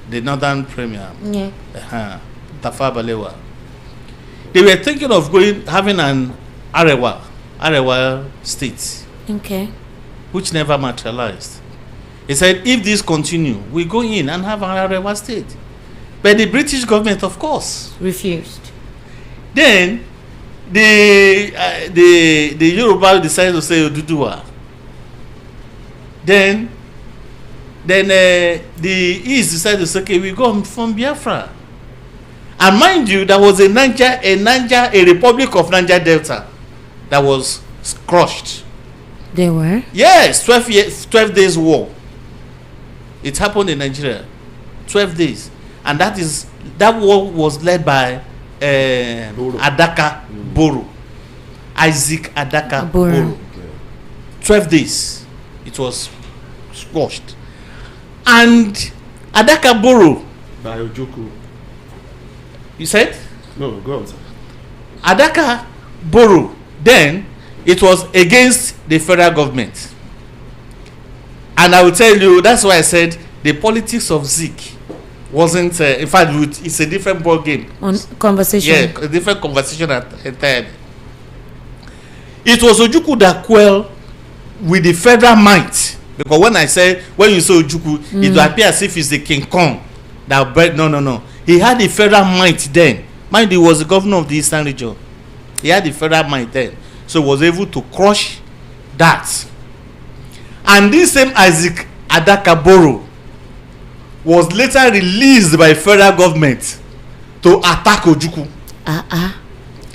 the northern premier, Tafa Balewa. They were thinking of having an Arewa state, which never materialized. He said, if this continue, we go in and have an Arewa state. But the British government, of course, refused. Then the Yoruba decided to say Oduduwa. Then the East decided to say, okay, we go from Biafra. And mind you, there was a Republic of Niger Delta that was crushed. They were? Yes, 12 days war. It happened in Nigeria. 12 days. And that war was led by Adaka Boro. Isaac Adaka Boro. 12 days. It was squashed. And Adaka Boro. By Ojukwu. You said? No, go on, sir. Adaka Boro. Then it was against the federal government. And I will tell you, that's why I said the politics of Zeke wasn't, in fact, it's a different ball game. On conversation. Yeah, a different conversation entirely. It was Ojukwu that quelled with the federal might. Because when you say Ojukwu, it will appear as if he's the King Kong. No. He had the federal might then. Mind you, he was the governor of the Eastern region. He had the federal might then. So he was able to crush that. And this same Isaac Adaka Boro was later released by federal government to attack Ojukwu.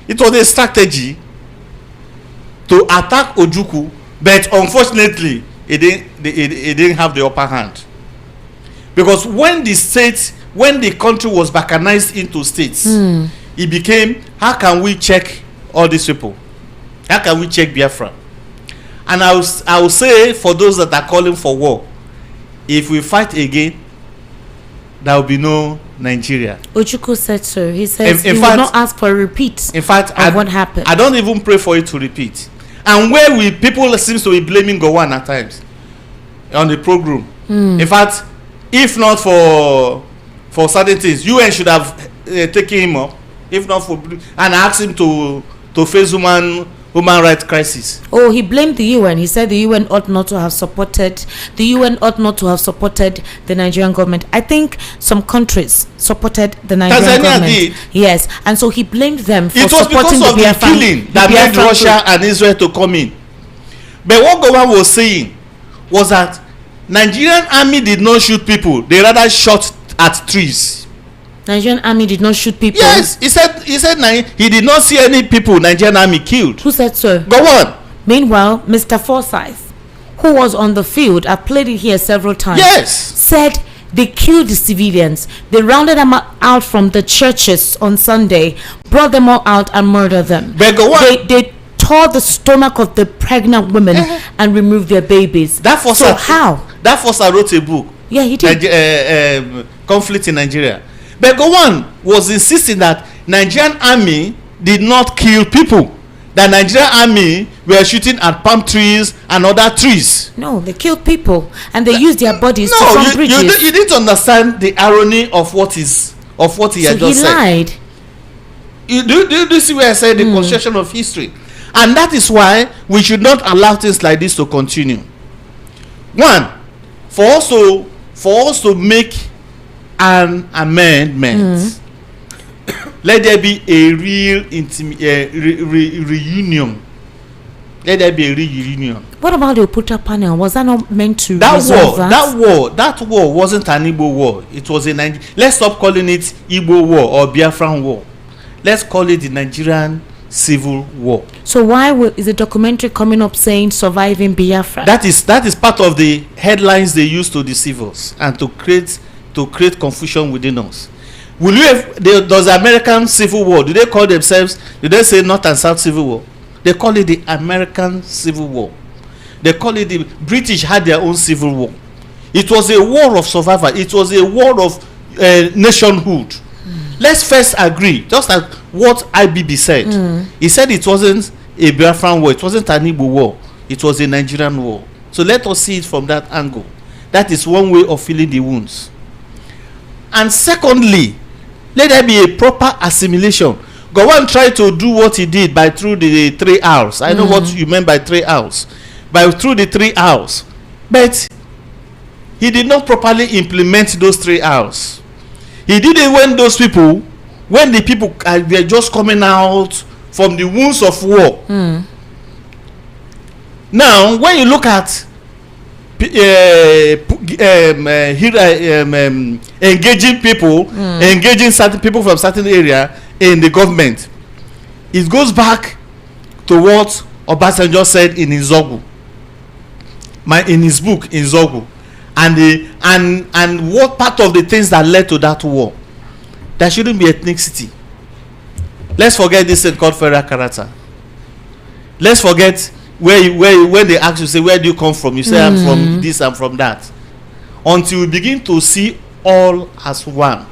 It was a strategy to attack Ojukwu, but unfortunately, it didn't have the upper hand. Because when the country was balkanized into states, it became, how can we check all these people? How can we check Biafra? And I will say, for those that are calling for war, if we fight again, there will be no Nigeria. Ojukwu said so. He says he will not ask for a repeat. In fact, what happened. I don't even pray for it to repeat. And where people seem to be blaming Gowon at times on the program. In fact, if not for certain things, UN should have taken him up. If not for, and asked him to face human rights crisis. Oh, he blamed the UN. He said the UN ought not to have supported the Nigerian government. I think some countries supported the Nigerian Tanzania government. did. Yes, and so he blamed them for It was supporting because of the Biafran, killing that made Biafran Russia group. and Israel to come in. But what government was saying was that Nigerian army did not shoot people; they rather shot at trees. Nigerian army did not shoot people. Yes, he said he did not see any people Nigerian army killed. Who said so? Go on. Meanwhile, Mr. Forsyth, who was on the field, I played it here several times. Yes. Said they killed the civilians. They rounded them out from the churches on Sunday, brought them all out and murdered them. But go on. They tore the stomach of the pregnant women and removed their babies. That Fossa wrote a book. Yeah, he did. Conflict in Nigeria. But Gowon was insisting that Nigerian army did not kill people. The Nigerian army were shooting at palm trees and other trees. No, they killed people and they used their bodies to No, form bridges. you didn't understand the irony of what he had just said. Lied. Do you see where I said the construction of history? And that is why we should not allow things like this to continue. One, for us to make an amendment, let there be a real reunion. Let there be a reunion. What about the Oputa panel? Was that not meant to That resolve that war wasn't an Igbo war. It was a let's stop calling it Igbo war or Biafran war. Let's call it the Nigerian Civil War. So why is a documentary coming up saying surviving Biafra? That is part of the headlines they use to deceive us and to create confusion within us. Does the American Civil War, do they call themselves, do they say North and South Civil War? They call it the American Civil War. They call it the British had their own Civil War. It was a war of survival. It was a war of nationhood. Let's first agree, just like what IBB said. He said it wasn't a Biafran war, it wasn't an Igbo war, it was a Nigerian war. So let us see it from that angle. That is one way of feeling the wounds. And secondly, let there be a proper assimilation. Gowon tried to do what he did through the 3 hours. I know what you meant by 3 hours. Through the 3 hours. But he did not properly implement those 3 hours. He did it when the people were just coming out from the wounds of war. Now, when you look at engaging people, engaging certain people from certain area in the government, it goes back to what Obasanjo said in Nzogu, in his book Nzogu, and what part of the things that led to that war. There shouldn't be ethnicity. Let's forget this thing called federal character. Let's forget when they ask you, say, where do you come from? You say, I'm from this, I'm from that. Until we begin to see all as one.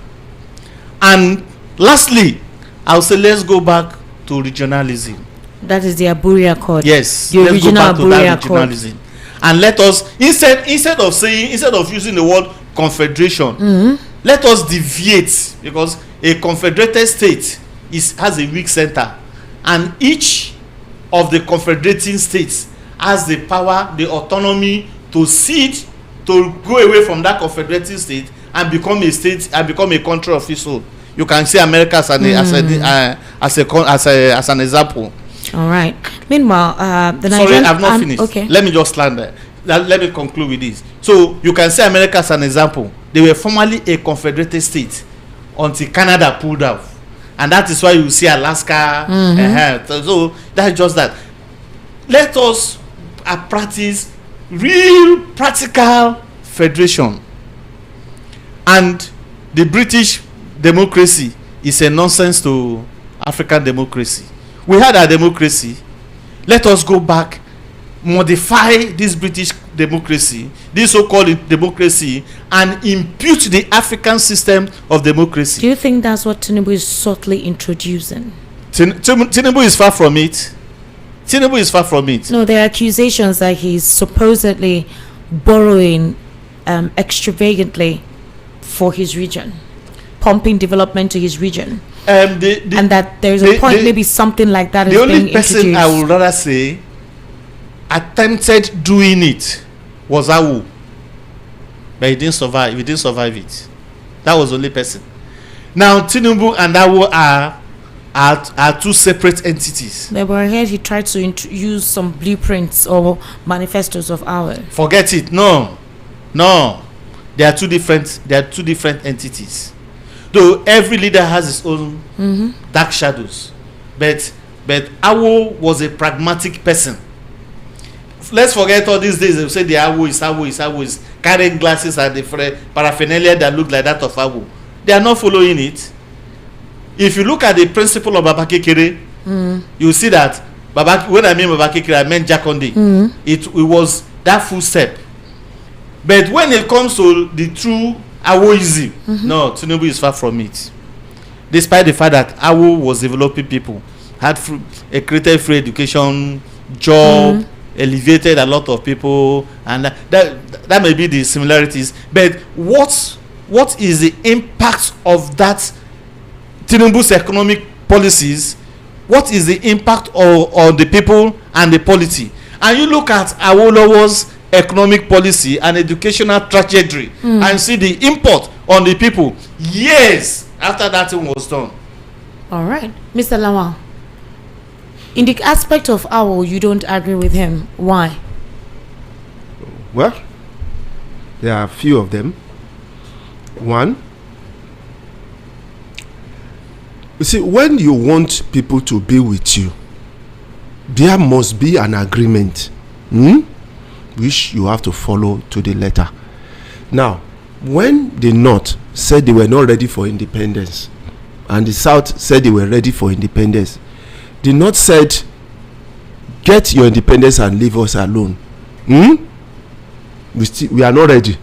And lastly, I'll say, let's go back to regionalism. That is the Aburi Accord. Yes, the let's go back to that Accord. regionalism. And let us, instead of using the word confederation, let us deviate, because a confederated state has a weak center, and each of the confederating states has the power, the autonomy to cede, to go away from that confederating state and become a state and become a country of its own. You can see America as an example. All right. Meanwhile, the Sorry, Nigerian, I've not finished. Okay. Let me just land there. Let me conclude with this. So you can see America as an example. They were formerly a confederated state until Canada pulled out, and that is why you see Alaska. So that's just that. Let us practice real practical federation. And the British democracy is a nonsense to African democracy. We had our democracy. Let us go back, modify this British democracy, this so-called democracy, and impute the African system of democracy. Do you think that's what Tinubu is subtly introducing? Tinubu is far from it. Tinubu is far from it. No, there are accusations that he's supposedly borrowing extravagantly for his region, pumping development to his region. and that there's a point maybe something like that is being introduced. The only person I would rather say attempted doing it was Awu, but he didn't survive it. That was the only person. Now Tinubu and Awu are two separate entities. They were here. He tried to use some blueprints or manifestos of ours. Forget it. No, they are two different entities. Though every leader has his own dark shadows, but Awu was a pragmatic person. Let's forget all these days. They say the Awu is carrying glasses and the paraphernalia that look like that of Awu. They are not following it. If you look at the principle of Baba Kekere, you see that when I mean Baba Kekere, I meant Jakonde. It was that full step. But when it comes to the true Awoism, no, Tinubu is far from it. Despite the fact that Awu was developing people, had created free education, job, elevated a lot of people, and that may be the similarities. But what is the impact of that Tinubu's economic policies? What is the impact on the people and the polity? And you look at Awolowo's economic policy and educational trajectory and see the impact on the people years after that thing was done. All right, Mr. Lawal, in the aspect of Awo, you don't agree with him. Why? Well, there are a few of them. One, you see, when you want people to be with you, there must be an agreement, which you have to follow to the letter. Now, when the North said they were not ready for independence, and the South said they were ready for independence, the North said, get your independence and leave us alone. We are not ready.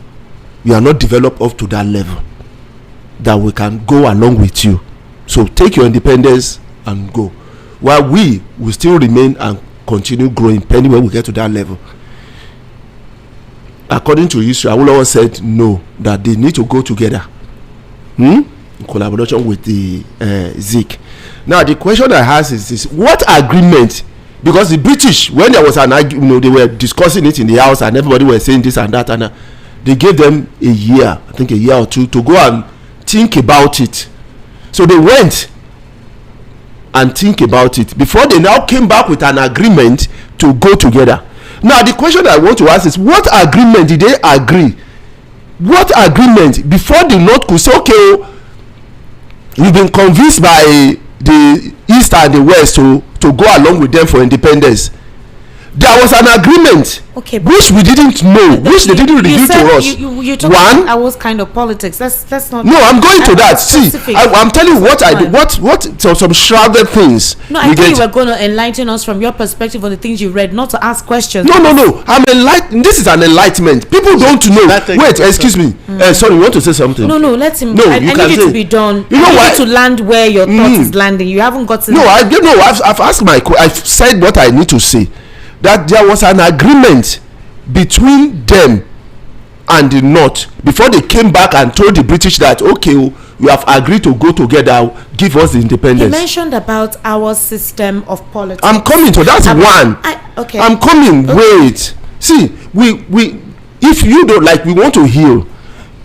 We are not developed up to that level that we can go along with you. So take your independence and go. While we will still remain and continue growing pending when we get to that level. According to history, Awolowo said no, that they need to go together. In collaboration with the Zik. Now the question I ask is this: what agreement? Because the British, when there was an argument, they were discussing it in the house and everybody was saying this and that, and they gave them a year, I think a year or two, to go and think about it. So they went and think about it before they now came back with an agreement to go together. Now the question I want to ask is, what agreement did they agree? What agreement before the North could say, okay, we've been convinced by the East and the West to go along with them for independence? There was an agreement, which we didn't know, which they didn't reveal to us. You talking about I was kind of politics. That's not. No, I'm going to that. See, I'm telling you what I do. What some shrouded things. No, I thought you were going to enlighten us from your perspective on the things you read, not to ask questions. No. I'm enlightened. This is an enlightenment. People don't know. Wait, excuse me. Sorry, you want to say something? No. Let him. I need it to be done. You know why? To land where your thought is landing. You haven't gotten. No, I've asked I've said what I need to say. That there was an agreement between them and the North before they came back and told the British that, okay, we have agreed to go together, give us the independence. You mentioned about our system of politics. I'm coming to that's one. Okay. I'm coming. Okay. Wait. See, we if you don't like, we want to heal.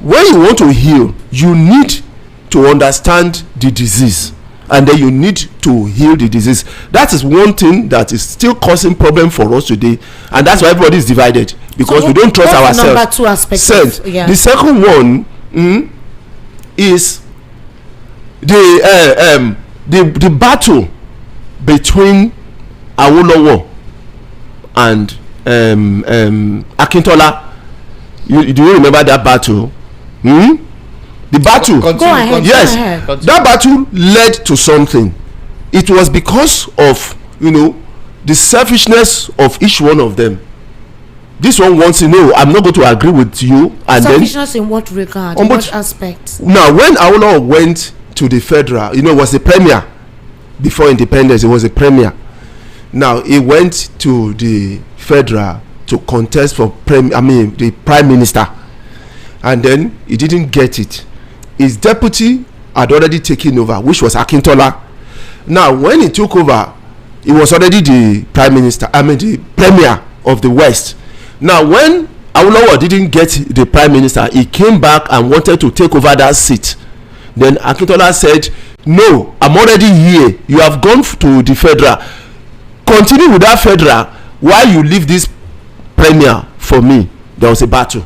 When you want to heal, you need to understand the disease. And then you need to heal the disease. That is one thing that is still causing problem for us today, and that's why everybody is divided, because we don't trust ourselves. Number two aspect. The second one is the battle between Awolowo and Akintola. Do you remember that battle? The battle, yes, that battle led to something. It was because of the selfishness of each one of them. This one wants to know, I'm not going to agree with you, and selfishness in what regard? In what aspect? Now, when Awolowo went to the federal, it was a premier before independence. It was a premier. Now he went to the federal to contest for the prime minister, and then he didn't get it. His deputy had already taken over, which was Akintola. Now, when he took over, he was already the prime minister, the premier of the West. Now, when Awolowo didn't get the prime minister, he came back and wanted to take over that seat. Then Akintola said, no, I'm already here. You have gone to the federal. Continue with that federal while you leave this premier for me. There was a battle.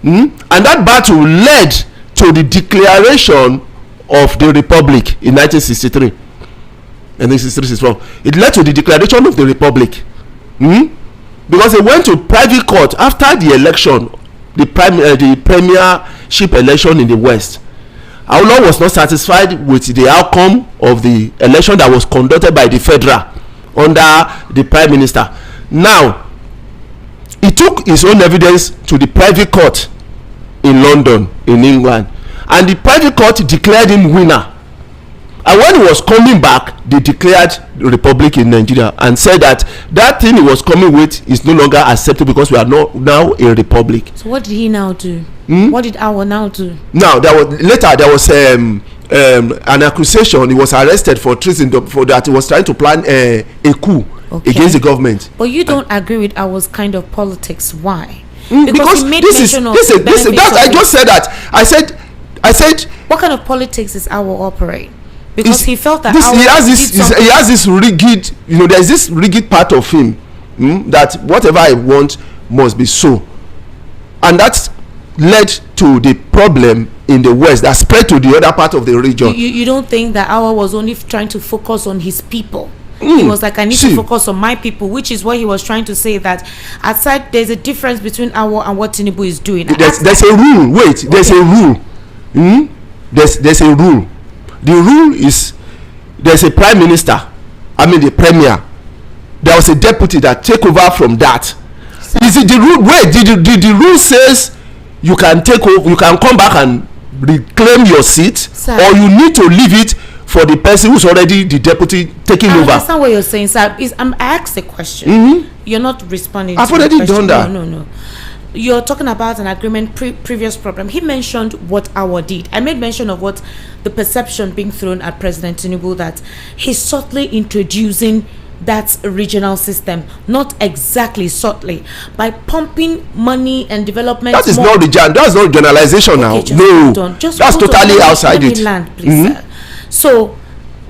And that battle led to the declaration of the Republic in 1963. And 1964. It led to the declaration of the Republic. Because they went to private court after the election, the premiership election in the West. Awolowo was not satisfied with the outcome of the election that was conducted by the federal under the prime minister. Now, he took his own evidence to the private court in London, in England, and the private court declared him winner. And when he was coming back, they declared the Republic in Nigeria and said that that thing he was coming with is no longer acceptable because we are now a republic. So what did he now do? What did Awo now do? Now, there was an accusation. He was arrested for treason, for that he was trying to plan a coup against the government. But you don't agree with Awo's kind of politics. Why? Because he made this I just said that. I said what kind of politics is Awo operate? Because he felt that he has this rigid, there's this rigid part of him that whatever I want must be so, and that's led to the problem in the West that spread to the other part of the region. You don't think that Awo was only trying to focus on his people? He was like, I need to focus on my people, which is what he was trying to say, that aside there's a difference between Awo and what Tinubu is doing. There's a rule. There's a rule. There's a rule. The rule is there's a prime minister, the premier. There was a deputy that take over from that. Is it the rule? Wait, the rule says you can take over, you can come back and reclaim your seat, or you need to leave it for the person who's already the deputy taking over. I understand what you're saying, sir. I asked the question. You're not responding. I've already done that. No. You're talking about an agreement previous problem. He mentioned what Awo did. I made mention of what the perception being thrown at President Tinubu, that he's subtly introducing that regional system, not exactly subtly, by pumping money and development. That's not generalization now. No, that's totally outside it. Land, please, sir. So,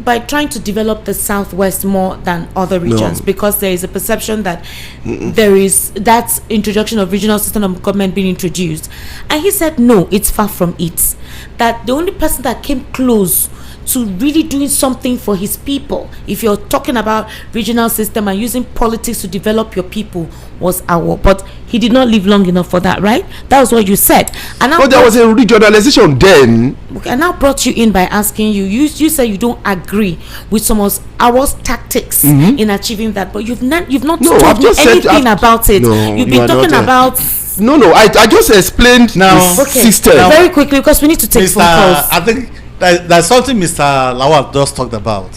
by trying to develop the Southwest more than other regions, because there is a perception that there is that introduction of regional system of government being introduced, and he said no, it's far from it. That the only person that came close to really doing something for his people, if you're talking about regional system and using politics to develop your people, was Awo. But he did not live long enough for that, right? That was what you said. And but there was a regionalization then. Okay, I now brought you in by asking you. You said you don't agree with some of Awo's tactics in achieving that, but you've not told me anything about it. You've been talking about. No, I just explained now. System very quickly, because we need to take phone calls. I think that's something Mr. Lawal just talked about.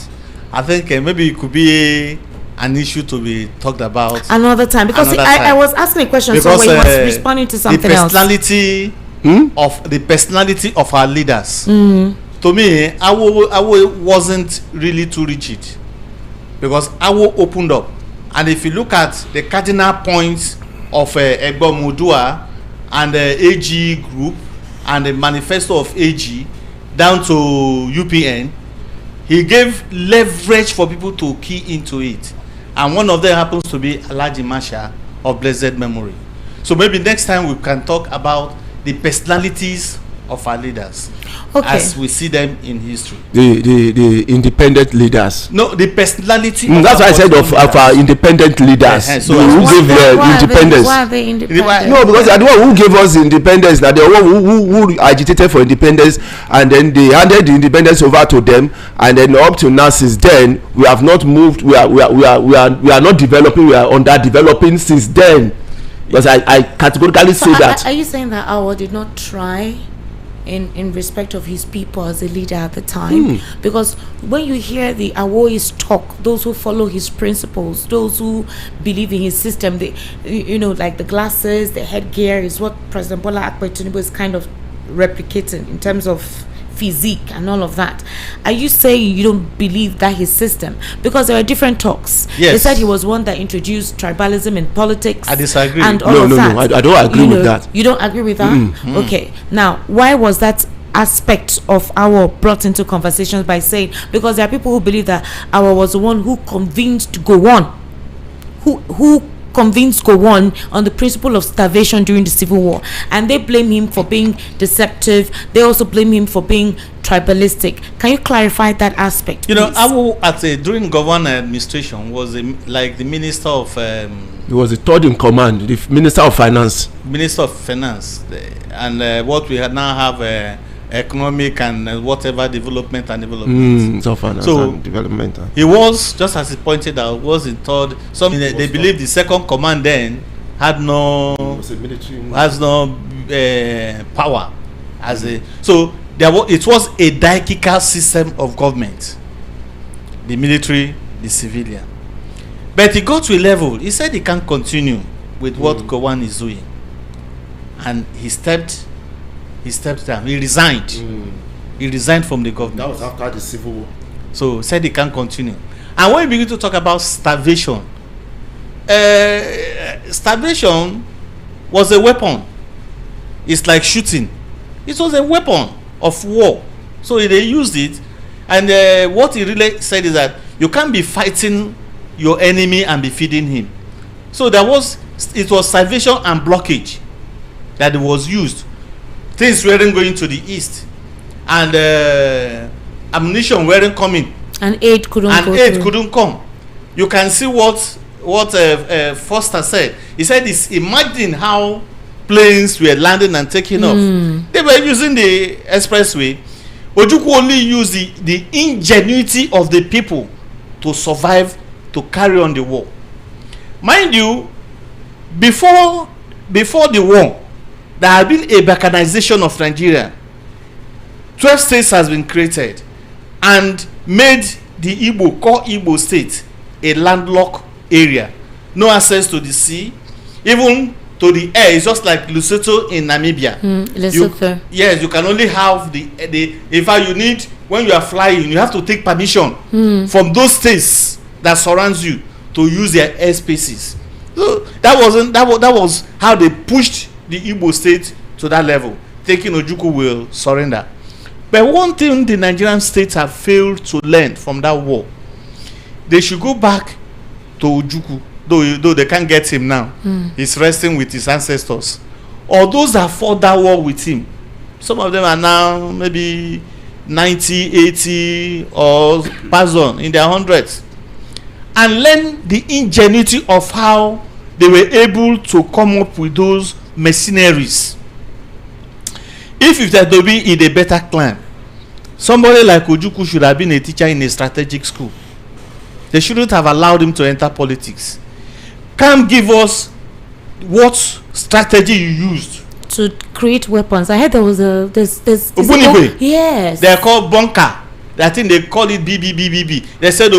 I think maybe it could be an issue to be talked about another time, because I was asking a question, because, so he was responding to something else. The personality of our leaders. To me, Awo wasn't really too rigid, because Awo opened up. And if you look at the cardinal points of Egbo Mudua and the AG group and the manifesto of AG down to UPN, he gave leverage for people to key into it, and one of them happens to be Alhaji Masha of blessed memory. So maybe next time we can talk about the personalities of our leaders, as we see them in history. The independent leaders. No, the personality. That's why I said of our independent leaders. So who gave independence? Why are they independent? No, because they are the one who gave us independence. That they are one who agitated for independence, and then they handed the independence over to them, and then up to now, since then, we have not moved. We are not developing. We are underdeveloping since then. Because I categorically say that. Are you saying that Awo did not try in respect of his people as a leader at the time? Because when you hear the Awoi's talk, those who follow his principles, those who believe in his system, they, like the glasses, the headgear is what President Bola Ahmed Tinubu is kind of replicating in terms of physique and all of that. Are you saying you don't believe that his system? Because there are different talks. Yes. They said he was one that introduced tribalism in politics. I disagree. And all of that. No, I don't agree with that. You don't agree with that? Okay. Now, why was that aspect of our brought into conversations by saying, because there are people who believe that our was the one who convinced Gowon, who convinced Gowon on the principle of starvation during the Civil War, and they blame him for being deceptive. They also blame him for being tribalistic. Can you clarify that aspect? You know, please? during Gowon administration was like the minister of. He was the third in command, the minister of finance. Minister of finance, and what we now have. Economic and whatever development and development. So development. He was, just as he pointed out, was in third. Some they believe the second command then had no power as a. So it was a diachical system of government. The military, the civilian. But he got to a level. He said he can't continue with what Gowon is doing, and he stepped down. He resigned. He resigned from the government. That was after the Civil War. So said he can't continue. And when we begin to talk about starvation, starvation was a weapon. It's like shooting. It was a weapon of war. So they used it. And what he really said is that you can't be fighting your enemy and be feeding him. So it was starvation and blockage that was used. Things weren't going to the east, and ammunition weren't coming, and aid couldn't come. You can see what Foster said. He said, imagine how planes were landing and taking off. They were using the expressway. Ojukwu only used the ingenuity of the people to survive, to carry on the war. Mind you, before the war, there had been a balkanization of Nigeria. 12 states has been created and made the Igbo state a landlocked area. No access to the sea, even to the air. It's just like Lesotho in Namibia. Lesotho. Yes, you can only have in fact, you need, when you are flying, you have to take permission from those states that surrounds you to use their airspaces. So that was how they pushed the Igbo state to that level, thinking Ojukwu will surrender. But one thing the Nigerian states have failed to learn from that war, they should go back to Ojukwu, though they can't get him now. He's resting with his ancestors. Or those that fought that war with him. Some of them are now maybe 90, 80, or passed on in their hundreds. And learn the ingenuity of how they were able to come up with those mercenaries. If there to be in a better clan, somebody like Ojukwu should have been a teacher in a strategic school. They shouldn't have allowed him to enter politics. Come give us what strategy you used to create weapons. I heard there was yes. They're called bunker. I think they call it BBBBB. They said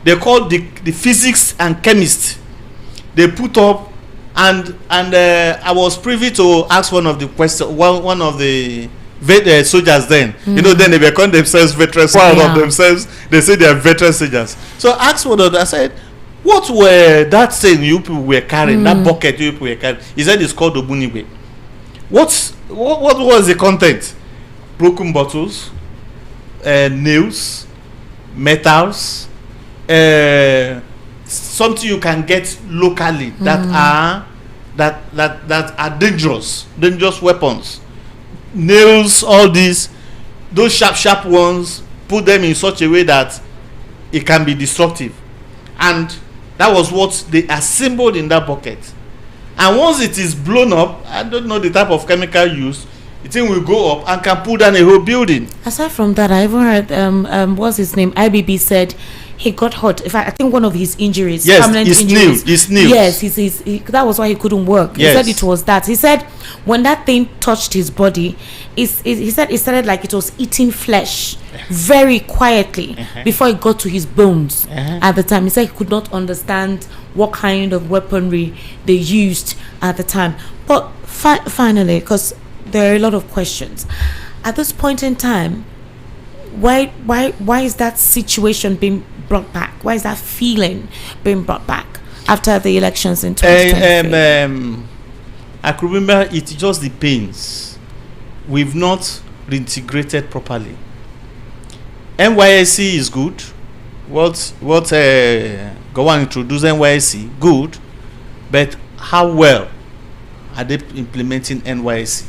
they called the physics and chemists. They put up and I was privy to ask one of the one of the soldiers then. You know, then they become themselves veterans. One of themselves, they say they are veteran soldiers. So I asked one of them, I said, what were that thing you people were carrying, that bucket you people were carrying? He said it's called Obunigwe. What was the content? Broken bottles, nails, metals, something you can get locally that are dangerous weapons. Nails, all these, those sharp ones, put them in such a way that it can be destructive. And that was what they assembled in that bucket. And once it is blown up, I don't know the type of chemical used, the thing will go up and can pull down a whole building. Aside from that, I even heard what's his name, IBB said he got hurt. In fact, I think one of his injuries, permanent injuries. His nails. Yes, that was why he couldn't work. Yes. He said it was that. He said when that thing touched his body, he said it started like it was eating flesh very quietly before it got to his bones. At the time, he said he could not understand what kind of weaponry they used at the time. But finally, because there are a lot of questions, at this point in time, why is that situation being brought back? Why is that feeling being brought back after the elections in 2023? I could remember it just depends. We've not reintegrated properly. NYSC is good. What go on introduce NYSC, good, but how well are they implementing NYSC?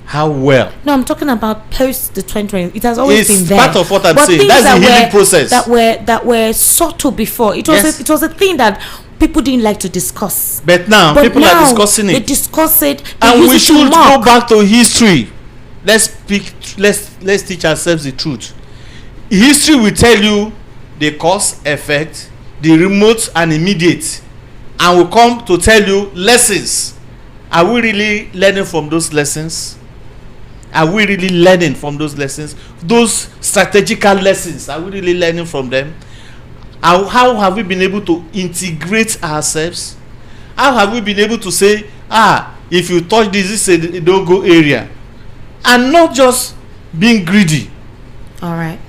How well? No, I'm talking about post the 2020. It has always been there. It's part of what I'm saying. That's the healing process. That were subtle before. It was a thing that people didn't like to discuss. But now people are discussing it. They discuss it. And we should go back to history. Let's teach ourselves the truth. History will tell you the cause, effect, the remote and immediate, and will come to tell you lessons. Are we really learning from those lessons? Are we really learning from those lessons? Those strategical lessons, are we really learning from them? How have we been able to integrate ourselves? How have we been able to say, if you touch this is a no-go area, and not just being greedy? All right,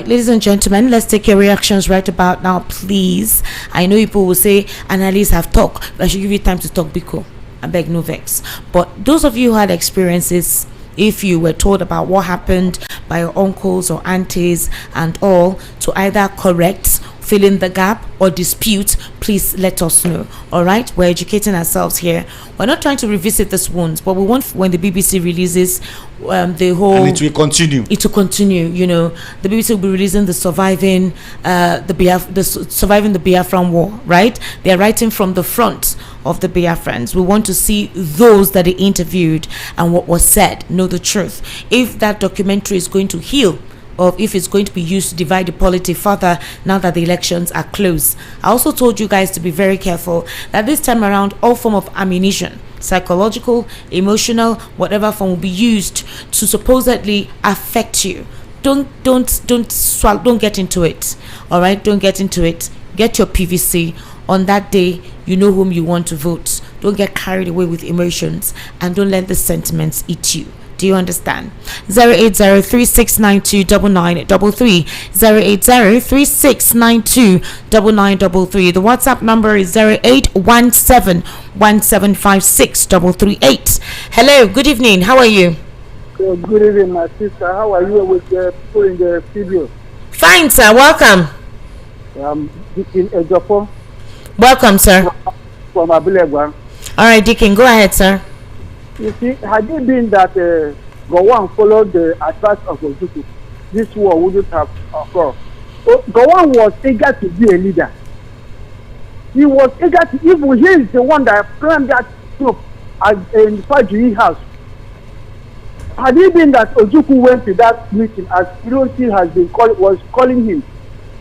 ladies and gentlemen, let's take your reactions right about now, please. I know people will say analysts have talked. I should give you time to talk, Biko. I beg no vex. But those of you who had experiences, if you were told about what happened by your uncles or aunties and all, to either correct, fill in the gap, or dispute, please let us know. All right, we're educating ourselves here. We're not trying to revisit these wounds, but we want, when the BBC releases the whole, and it will continue. It will continue. You know, the BBC will be releasing the surviving the Biafran war. Right? They are writing from the front of the Biafrans. We want to see those that they interviewed and what was said. Know the truth. If that documentary is going to heal, or if it's going to be used to divide the polity further now that the elections are close. I also told you guys to be very careful that this time around all form of ammunition, psychological, emotional, whatever form, will be used to supposedly affect you. Don't get into it. All right, don't get into it. Get your PVC. On that day, you know whom you want to vote. Don't get carried away with emotions, and don't let the sentiments eat you. Do you understand? 08036929933, 08036929933. The WhatsApp number is 0817175638. Hello, good evening. How are you? Good evening, my sister. How are you with the people in the studio? Fine, sir. Welcome. Deacon Ejofo. Welcome, sir. From Abilegwa. All right, Deacon, go ahead, sir. You see, had it been that Gowon followed the advice of Ojukwu, this war wouldn't have occurred. Gowon was eager to be a leader. He was eager to, even he is the one that planned that troop in Fajiri house. Had it been that Ojukwu went to that meeting, as Hiroshi has been calling him,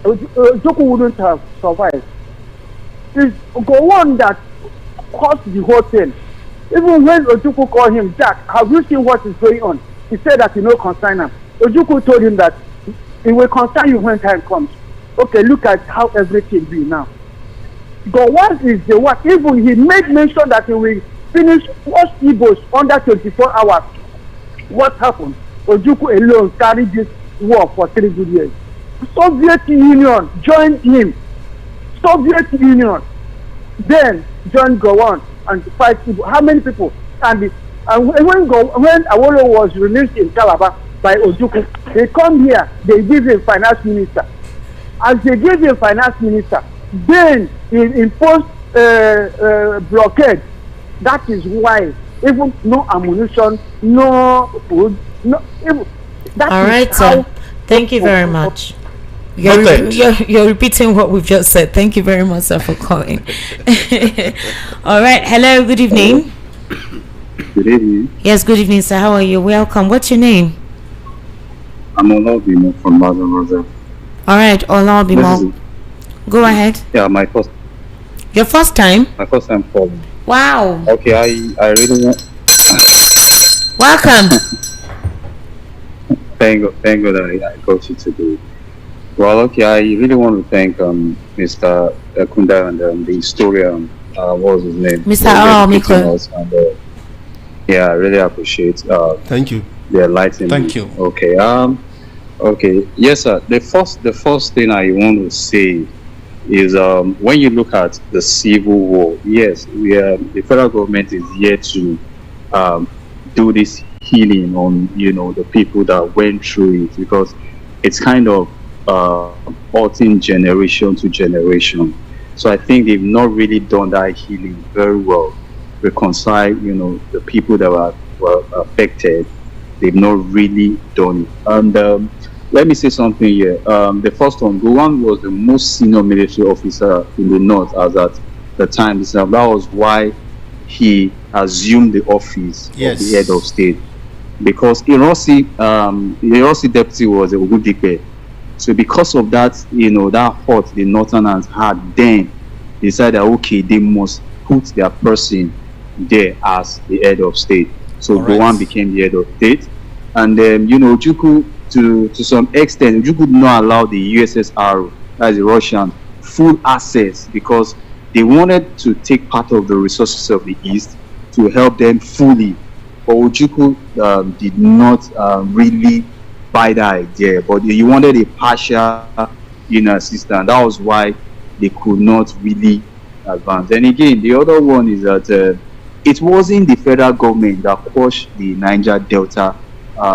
Ojukwu wouldn't have survived. It's Gowon that caused the whole thing. Even when Ojukwu called him, Jack, have you seen what is going on? He said that he no concern him. Ojukwu told him that it will concern you when time comes. Okay, look at how everything be now. Gowon is the one, even he made mention that he will finish most Igbos under 24 hours. What happened? Ojukwu alone carried this war for 3 good years. Soviet Union joined him. Soviet Union then joined Gowon and fight people. How many people? And when Awolowo was released in Calabar by Ojukwu, they come here, they give him finance minister. As they give him finance minister, then he imposed blockade. That is why even no ammunition, no food, no. All right, sir. Thank you very much. You're repeating what we've just said. Thank you very much, sir, for calling. All right. Hello. Good evening. Good evening. Yes. Good evening, sir. How are you? Welcome. What's your name? I'm Olabimo from Baza Rosa. All right, Olabimo. Go ahead. Yeah, my first. Your first time? My first time calling. Wow. Okay, I really want. Welcome. Thank God I got you today. Well, okay, I really want to thank Mr. Kunda and the historian. What was his name? Mr. Miko. Yeah, I really appreciate. Thank you. The enlightenment. Thank you. Okay. Okay. Yes, sir. The first thing I want to say is when you look at the civil war, yes, the federal government is here to do this healing on the people that went through it, because it's kind of halting generation to generation. So I think they've not really done that healing very well. Reconcile, the people that were affected. They've not really done it. And let me say something here. The first one, Gowon was the most senior military officer in the north as at the time. That was why he assumed the office of the head of state, because Irosi deputy was a Ogudipe. So because of that, that hurt the northerners had, then decided, okay, they must put their person there as the head of state. So Gowon became the head of state. And Ojukwu, to some extent, Ojukwu could not allow the USSR, as the Russian, full access, because they wanted to take part of the resources of the East to help them fully. But Ojukwu did not really buy that idea, but he wanted a partial assistance. That was why they could not really advance. And again, the other one is that it wasn't the federal government that crushed the Niger Delta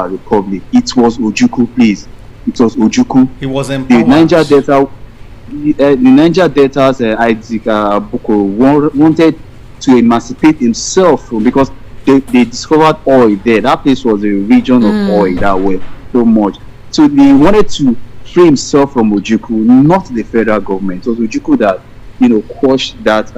Republic. It was Ojukwu, please. It was Ojukwu. He was empowered. The Niger Delta's Isaac Buko wanted to emancipate himself because they discovered oil there. That place was a region of oil that were so much. So they wanted to free himself from Ojukwu, not the federal government. It was Ojukwu that quashed that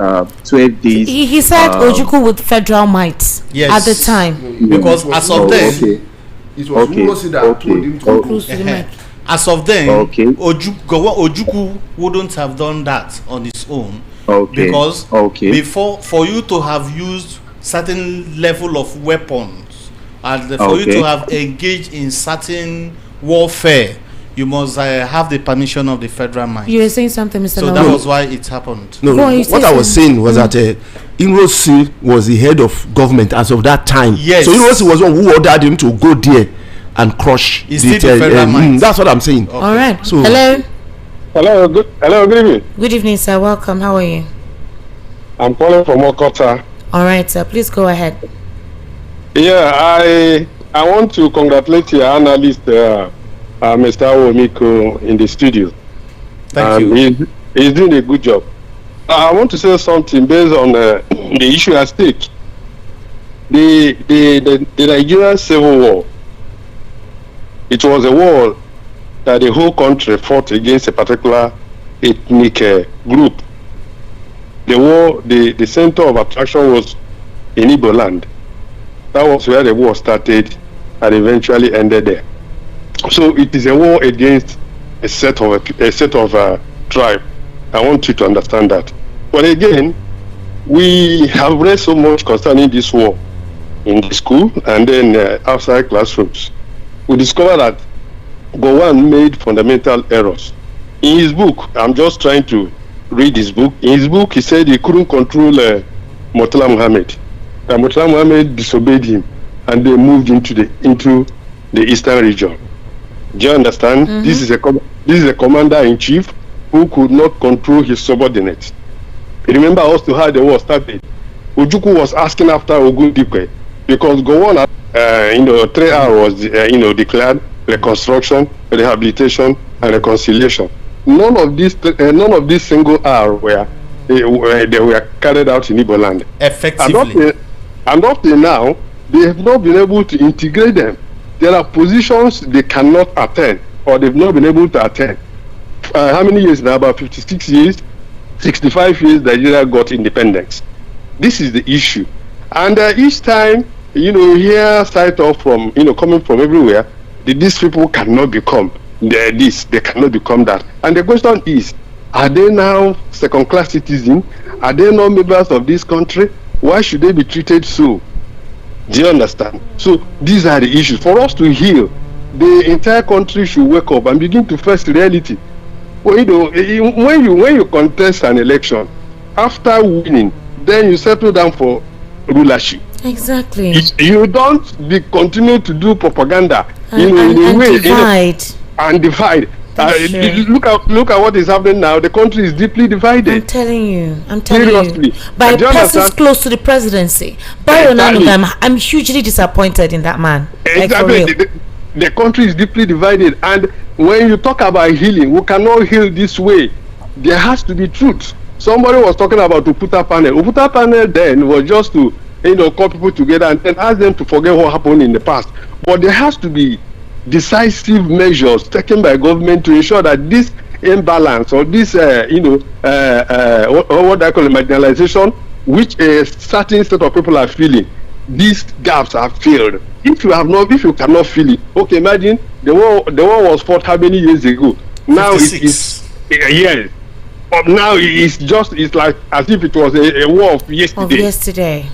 12 days. He said Ojukwu with federal might at the time. Because as of then, it was Urosi that told him to close to the mic. As of then, Ojukwu wouldn't have done that on his own. Because before, for you to have used certain level of weapons and for you to have engaged in certain warfare, you must have the permission of the federal might. You were saying something, Mr. So that was why it happened. No, what I was saying was that Irosi was the head of government as of that time. Yes. So Irosi was one who ordered him to go there and crush the federal might. That's what I'm saying. Okay. All right. So, hello. Good evening. Good evening, sir. Welcome. How are you? I'm calling from Okota. All right, sir. Please go ahead. Yeah, I want to congratulate your analyst, Mr. Awomiko, in the studio. Thank you. He's doing a good job. I want to say something based on the issue at stake. The Nigerian Civil War. It was a war that the whole country fought against a particular ethnic group. The war, the center of attraction was in Igbo land. That was where the war started and eventually ended there. So it is a war against a set of tribe. I want you to understand that. But again, we have read so much concerning this war in the school and then outside classrooms. We discovered that Gowon made fundamental errors. In his book, I'm just trying to read his book. In his book, he said he couldn't control Murtala Muhammad. Murtala Muhammad disobeyed him, and they moved into the eastern region. Do you understand? Mm-hmm. This is a commander-in-chief who could not control his subordinates. Remember also how the war started. Ojukwu was asking after Ogundipe because Gowon, 3 hours was declared reconstruction, rehabilitation, and reconciliation. None of these single hours they were carried out in Igbo land. Effectively. And up till now, they have not been able to integrate them. There are positions they cannot attend, or they've not been able to attend. How many years now? About 56 years, 65 years Nigeria got independence. This is the issue. And each time, you hear sight of from, coming from everywhere, these people cannot become this, they cannot become that. And the question is, are they now second-class citizens? Are they not members of this country? Why should they be treated so? Do you understand? So these are the issues. For us to heal, the entire country should wake up and begin to face reality. Well, when you contest an election, after winning, then you settle down for rulership. Exactly. You don't continue to do propaganda and divide. And divide. Look at what is happening now. The country is deeply divided. I'm telling you. Seriously. By persons close to the presidency. I'm hugely disappointed in that man. Exactly. Like, the country is deeply divided, and when you talk about healing, we cannot heal this way. There has to be truth. Somebody was talking about Uputa panel. Uputa panel then was just to call people together and then ask them to forget what happened in the past. But there has to be decisive measures taken by government to ensure that this imbalance or this what I call marginalization, which a certain set of people are feeling, these gaps are filled. If you cannot feel it, okay, imagine the war was fought how many years ago? Now it is yes. But now it's like as if it was a war of yesterday.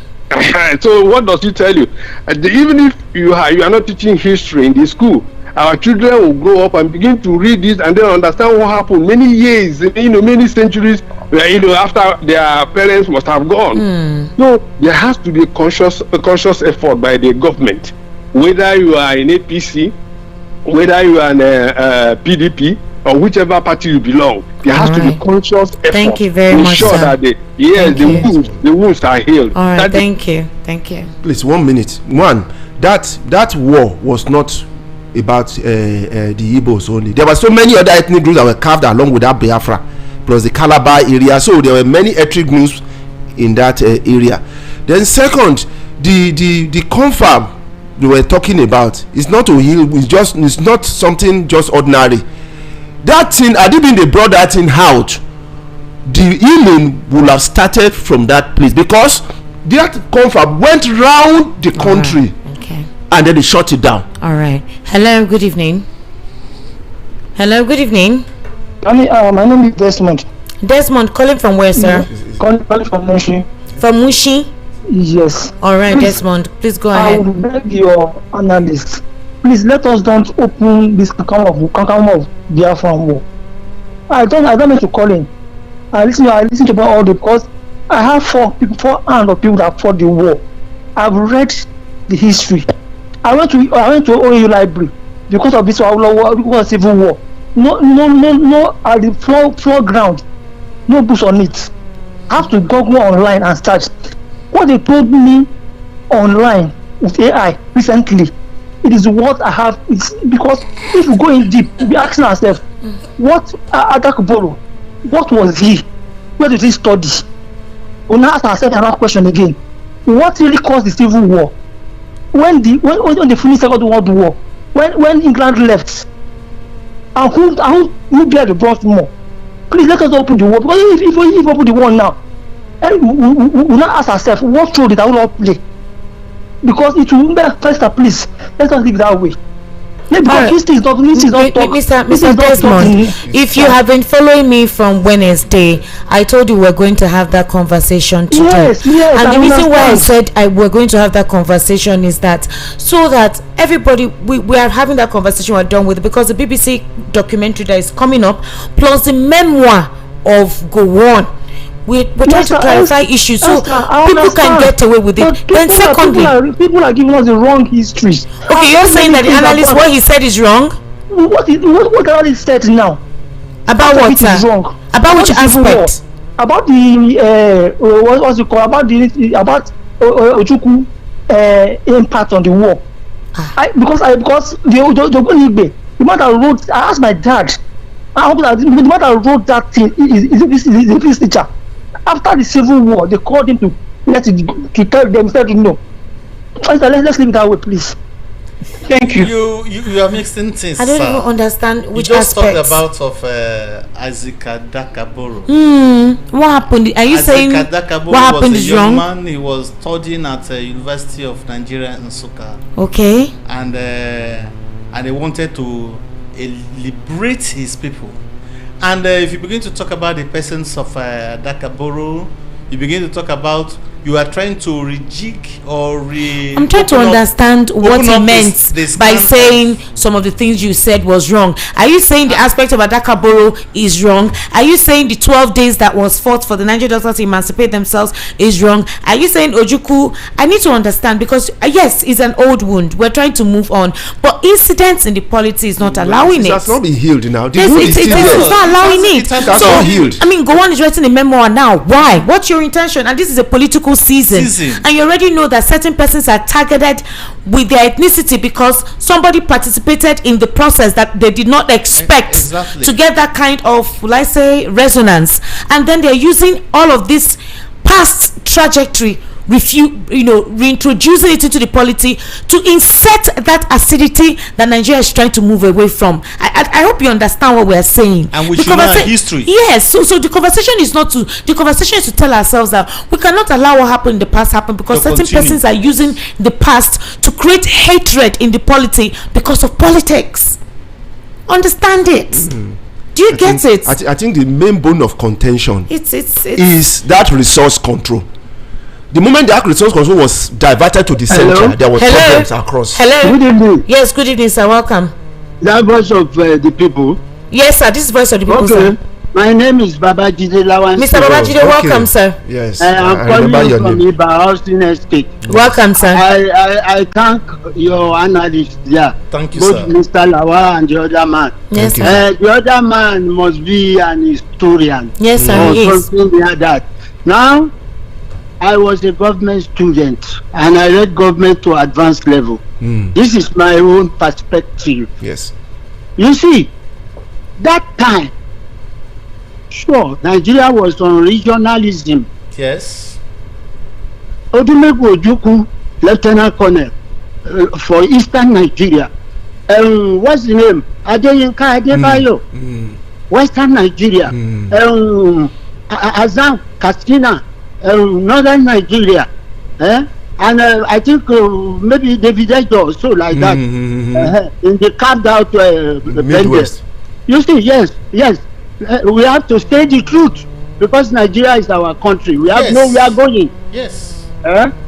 So what does it tell you? Even if you are not teaching history in the school, our children will grow up and begin to read this and then understand what happened many years, many centuries, after their parents must have gone. So there has to be a conscious effort by the government, whether you are in APC, whether you are in PDP, or whichever party you belong. There has to be conscious effort. Thank you very much, ensure sir. that the wounds are healed. All right, thank you. Please, 1 minute. That war was not about the Igbos only. There were so many other ethnic groups that were carved along with that Biafra, plus the Calabar area. So there were many ethnic groups in that area. Then second, the confab we were talking about is not to heal. It's not something just ordinary. That thing, had it been they brought that thing out, the healing would have started from that place, because that confab went round the country. And then they shut it down. All right. Hello, good evening. My name is Desmond. Desmond, calling from where, sir? Calling from Mushi. From Mushi? Yes. All right, please, Desmond, please go ahead. I will beg your analyst. Please let us don't open this account of Biafran war. I don't mean to call in. I listen to all the, because I have four hand of people that fought the war. I've read the history. I went to OAU library because of this civil war. No at the floor ground, no books on it. I have to go online and search. What they told me online with AI recently, it is what I have. It's because if you go in deep, we asking ourselves, what Adakboro, what was he? Where did he study? We now ask ourselves another question again. What really caused the civil war? When they finished Second World War, when England left, and who bear the brunt more? Please let us open the war, because if we open the war now, we now ask ourselves, what role did I will play? Because it will be first, please let us leave it that way. Yeah, because this is not Mr. Desmond, if you have been following me from Wednesday, I told you we're going to have that conversation today. Yes, and the reason why I said we're going to have that conversation is that so that everybody, we are having that conversation, we're done with it, because the BBC documentary that is coming up, plus the memoir of Gowon, we're trying to clarify issues so people can get away with it. Then secondly, people are giving us the wrong history. Okay, you're saying that the analyst, what he said is wrong? What the analyst said now? About what, sir? Wrong. About which aspect? About the what's it called? About Ojukwu impact on the war. Because the man that wrote, I asked my dad, the man that wrote that thing is a English teacher. After the civil war, they called him to tell them, said no. Let's leave it that way, please. Thank you. You are mixing things. I don't even understand which aspect. You just aspects. talked about of Isaac Adakaboro. What happened? Are you saying what happened is wrong? Man, he was studying at the University of Nigeria in Nsukka. Okay. And he wanted to liberate his people. And if you begin to talk about the persons of Adakaboro, you begin to talk about, you are trying to rejig or I'm trying to understand what he meant by saying some of the things you said was wrong. Are you saying the aspect of Adaka Borough is wrong? Are you saying the 12 days that was fought for the Nigerian doctors to emancipate themselves is wrong? Are you saying Ojukwu? I need to understand, because yes, it's an old wound. We're trying to move on, but incidents in the polity is not allowing it. It has not been healed now. It's not allowing it. That's not healed. I mean, Gowon is writing a memoir now. Why? What's your intention? And this is a political season. And you already know that certain persons are targeted with their ethnicity because somebody participated in the process that they did not expect to get that kind of, will I say, resonance. And then they're using all of this past trajectory, reintroducing it into the polity to insert that acidity that Nigeria is trying to move away from. I hope you understand what we're saying. And we should know our history. Yes, so the conversation is to tell ourselves that we cannot allow what happened in the past happen, because certain persons are using the past to create hatred in the polity because of politics. Understand it. Do you get it? I think the main bone of contention it's is that resource control. The moment that resource control was diverted to the center, there was problems across. Hello. Good evening. Yes, good evening, sir. Welcome. That voice of the people. Yes, sir. This is voice of the people, sir. My name is Babajide Lawan. Mr. Babajide, welcome, sir. Yes. I'm calling you from Iba Austin Estate. Welcome, sir. I thank your analyst there. Thank you, both sir. Mr. Lawa and the other man. Yes, sir. The other man must be an historian. Yes, sir. Or He is. something like that. Now, I was a government student and I read government to advanced level. This is my own perspective. Yes. You see, that time, sure, Nigeria was on regionalism. Yes. Odumegwu Ojukwu, Lieutenant Colonel for Eastern Nigeria. What's the name? Adeyinka Adebayo, Western Nigeria. Azam Katsina, Northern Nigeria. And I think maybe David Ejo also like that. In the carved out Midwest. You see, yes. We have to say the truth, because Nigeria is our country. We have no we are going. Yes.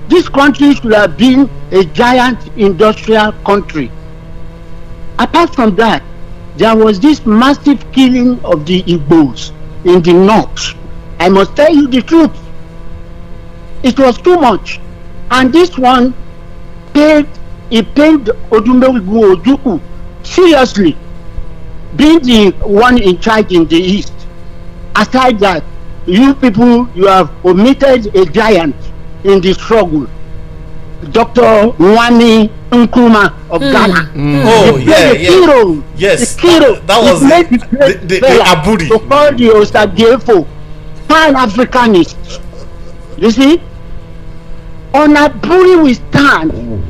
This country should have been a giant industrial country. Apart from that, there was this massive killing of the Igbos in the north. I must tell you the truth. It was too much. And this one paid Odumegwu Ojukwu seriously, being the one in charge in the east. Aside that, you people, you have omitted a giant in the struggle, Dr. Nwani Nkrumah of Ghana. Oh, yeah. Hero. Yes. The hero. That was the Aburi. To call the Osagefo Pan-Africanists. You see? On Aburi we stand.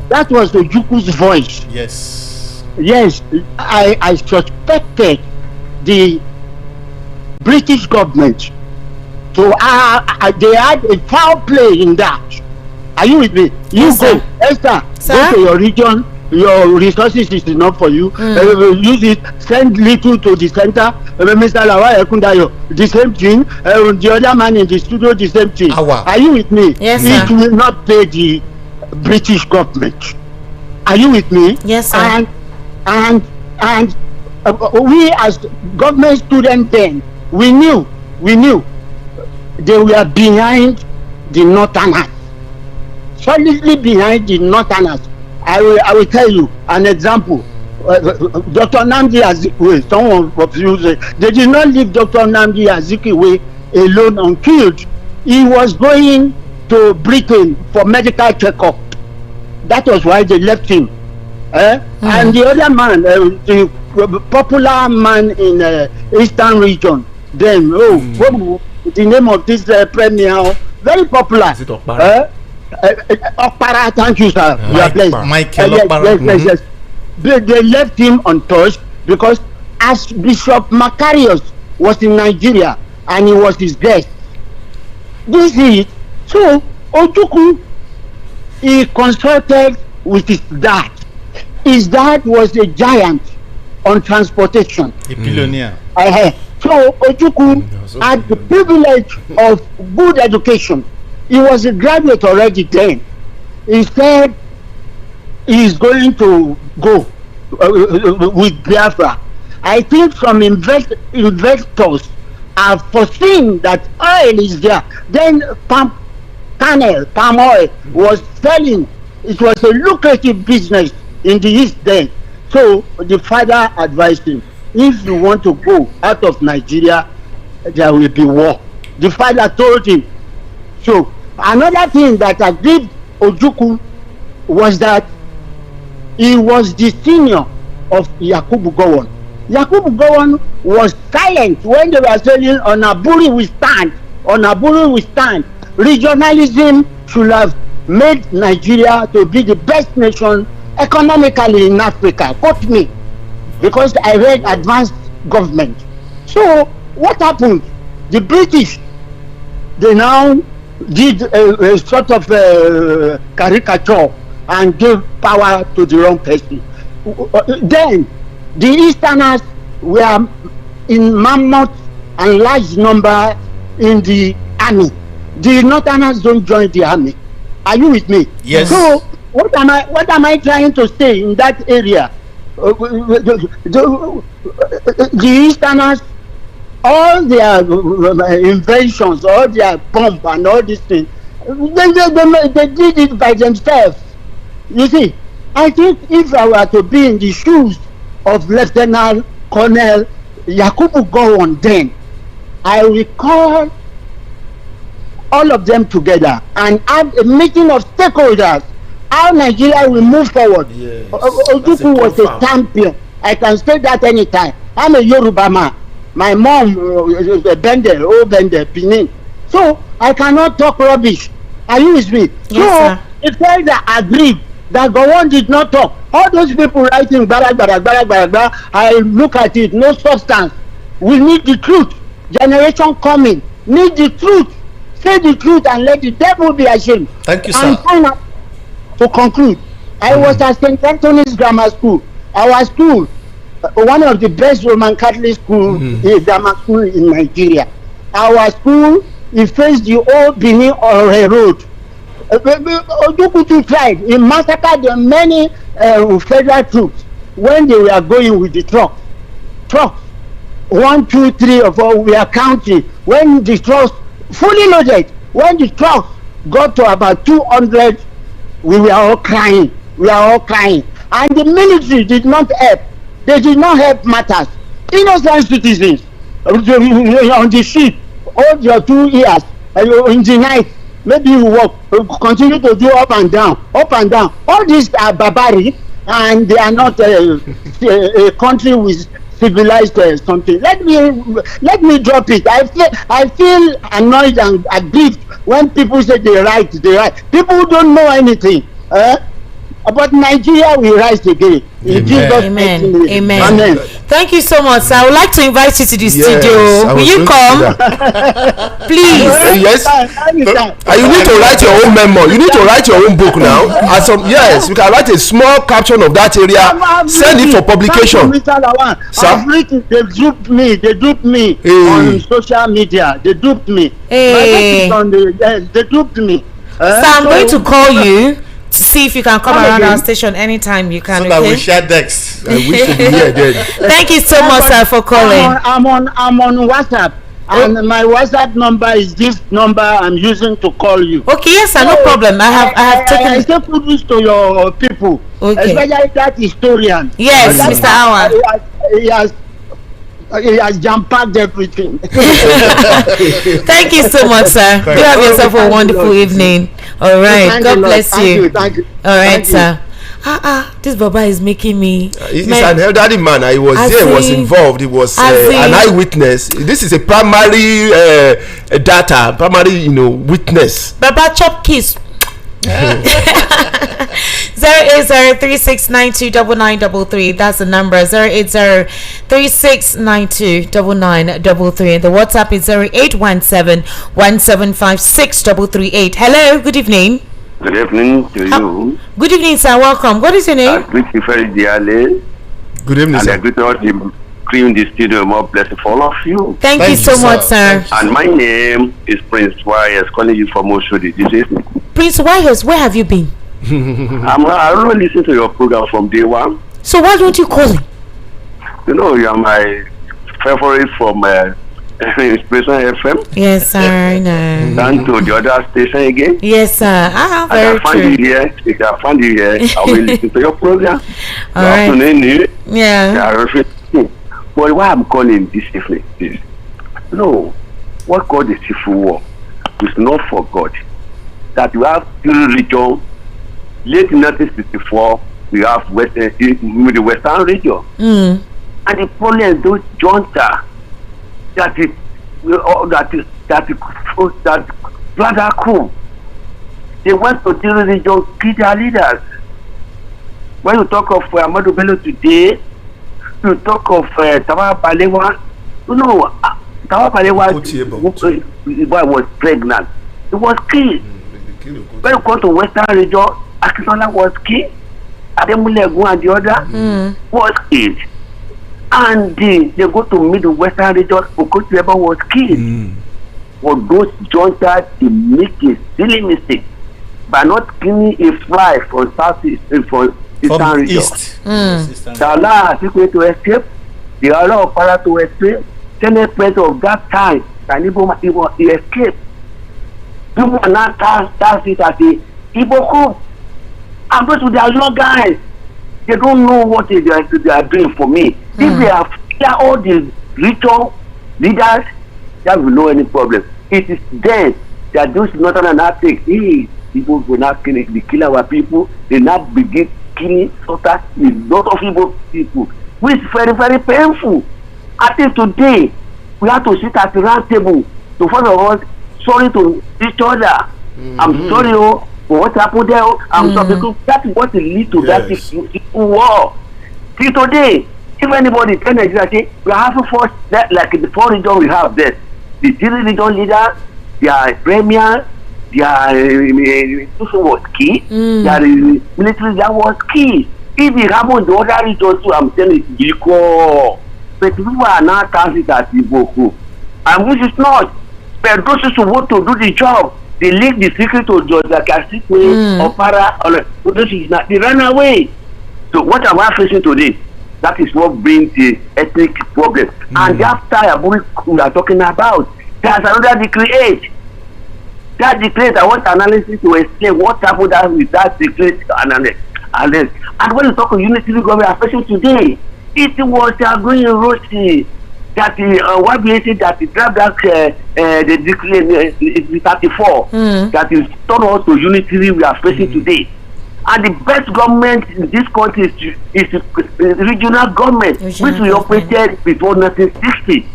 That was Ojukwu's voice. Yes. Yes, I suspected the British government. So they had a foul play in that. Are you with me? You Yes, go, sir. Esther, Sir? go to your region. Your resources is enough for you. Use it. Send little to the center. Mr. Lawa Ekundayo, the same thing. The other man in the studio, the same thing. Are you with me? Yes, it sir. will not pay the British government. Are you with me? Yes, sir. And we as government students then, we knew they were behind the Northerners, solidly behind the Northerners. I will tell you an example. Dr. Nnamdi Azikiwe, someone refused it. They did not leave Dr. Nnamdi Azikiwe alone unkilled. He was going to Britain for medical checkup. That was why they left him. And the other man, the popular man in Eastern region, then what the name of this premier, very popular. Is it Okpara? Okpara, thank you, sir. You are blessed. Michael Okpara. Yes. They left him untouched because as Bishop Macarius was in Nigeria and he was his guest. This is it. So Ojukwu, he consulted with his dad. His dad was a giant on transportation. A billionaire. So Ojukwu had the privilege of good education. he was a graduate already then. He said he's going to go with Biafra. I think some investors have foreseen that oil is there. Then palm oil was selling. It was a lucrative business in the East then. So the father advised him, if you want to go out of Nigeria, there will be war. The father told him. So another thing that agreed Ojukwu was that he was the senior of Yakubu Gowon. Yakubu Gowon was silent when they were saying on Aburi we stand, on Aburi we stand. Regionalism should have made Nigeria to be the best nation economically in Africa. Quote me, because I read advanced government. So what happened? The British, they now did a sort of caricature and gave power to the wrong person. Then the Easterners were in mammoth and large number in the army. The Northerners don't join the army. Are you with me? Yes. So what am I trying to say in that area? The Easterners, all their inventions, all their bomb and all these things, they did it by themselves. You see, I think if I were to be in the shoes of Lieutenant Colonel Yakubu Gowon then, I will call all of them together and have a meeting of stakeholders how Nigeria will move forward. Yes, Ojukwu was a champion. I can say that anytime. I'm a Yoruba man. My mom is a Bende, old Bende, Benin. So I cannot talk rubbish. Are you with me? Yes, so it felt that agreed that Gowon did not talk. All those people writing I look at it, no substance. We need the truth. Generation coming need the truth. Say the truth and let the devil be ashamed. Thank you, and sir. Finally, to conclude, I was at St. Anthony's Grammar School. Our school, one of the best Roman Catholic schools, grammar school in Nigeria. Our school, it faced the old Benin Ore Road. Ojukwu tried. He massacred the many federal troops when they were going with the trucks. 1, 2, 3 or 4, we are counting. When the trucks fully loaded, when the trucks got to about 200, we were all crying. And the military did not help. They did not help matters. Innocent citizens on the ship, hold your 2 ears in the night. Maybe you walk, continue to do up and down. All these are barbaric, and they are not a country with civilized something. Let me drop it. I feel annoyed and aggrieved when people say they right. People who don't know anything. But Nigeria will rise again. Amen. Thank you so much, sir. I would like to invite you to the studio. Will you come? Please. Yes. You need to write your own memo. You need to write your own book now. You can write a small caption of that area. Send it for publication. They duped me on social media. They duped me. They duped me. So I'm going to call you to see if you can come around our station anytime you can. So that we share decks. I wish to be here then. Thank you so much, sir, for calling. I'm on WhatsApp. And my WhatsApp number is this number I'm using to call you. Okay, yes, sir, no problem. I have taken. I say put this to your people. Okay. Especially that historian. Yes, Mr. Howard. He has jam-packed everything. Thank you so much, sir. You have yourself a wonderful evening. All right. God bless you. Thank you. All right, sir. This Baba is making me. He's an elderly man. He was there, was involved. He was an eyewitness. This is a primary data, primary, witness. Baba chop kiss. 08036929933. That's the number. 08036929933. And the WhatsApp is 0817175638. Hello, good evening. Good evening to you. Good evening, sir. Welcome. What is your name? I greet you very dearly. Good evening, and sir. I greet all the crew in the studio. More blessing for all of you. Thank you so much, sir. And my name is Prince Wires, calling you from Oshodi. This is Prince Wires. Where have you been? I already listen to your program from day one. So why don't you call him? You know, you are my favorite from Inspiration FM. Yes, sir. I know. Down to the other station again. Yes, sir. Very I find true. you here. If I find you here, I will listen to your program. All right. Yeah. But why I'm calling this evening is, no, what God the civil war is not for God. That we have three regions. Late 1964, we have the Western region. And the problem is those junta that brother coup. They went to three regions, kill their leaders. When you talk of Amadou Bello today, you talk of Tawa Balewa. You know, Tawa Balewa was pregnant. He was killed. When you go to Western region, Akisola was killed. Ademulegu and the other was killed. And they go to middle Western region, Okotieba was killed. For those juntas, they make a silly mistake by not killing a fly from southeast, from eastern region. The Allah has people to escape. The Allah of power to escape. Senate president of that time, he escaped. People now start it as a Igbo coup. And those with their young guys, they don't know what they are doing for me. If they are all the ritual leaders, that will know any problem. It is then that those northern not take, people will not kill it, they kill our people, they now begin killing a lot of Igbo people, which is very, very painful. I think today we have to sit at the round table to first of all sorry to each other. I'm sorry for what happened there. I'm sorry because that is what will lead to that war. See today, if anybody tell Nigeria say we have to force that like in the four region we have there, the three region leaders, their premier, their was key, their military that was key. If it happened the other region too, I'm telling you, but people are not counting that Igbo, and which is not. But those who want to do the job, they leak the secret to George Akasikwe or Para, or those is not, they run away. So what am I facing today? That is what brings the ethnic problem. And after we are talking about, there's another decree 8. That decree, I want analysis to explain what happened with that decree analysis. And when you talk of unity government, especially today, it was going rosy. That YBA that the draft the decree 34 that is turned us to unity we are facing today. And the best government in this country is regional government, which we operated before 1960.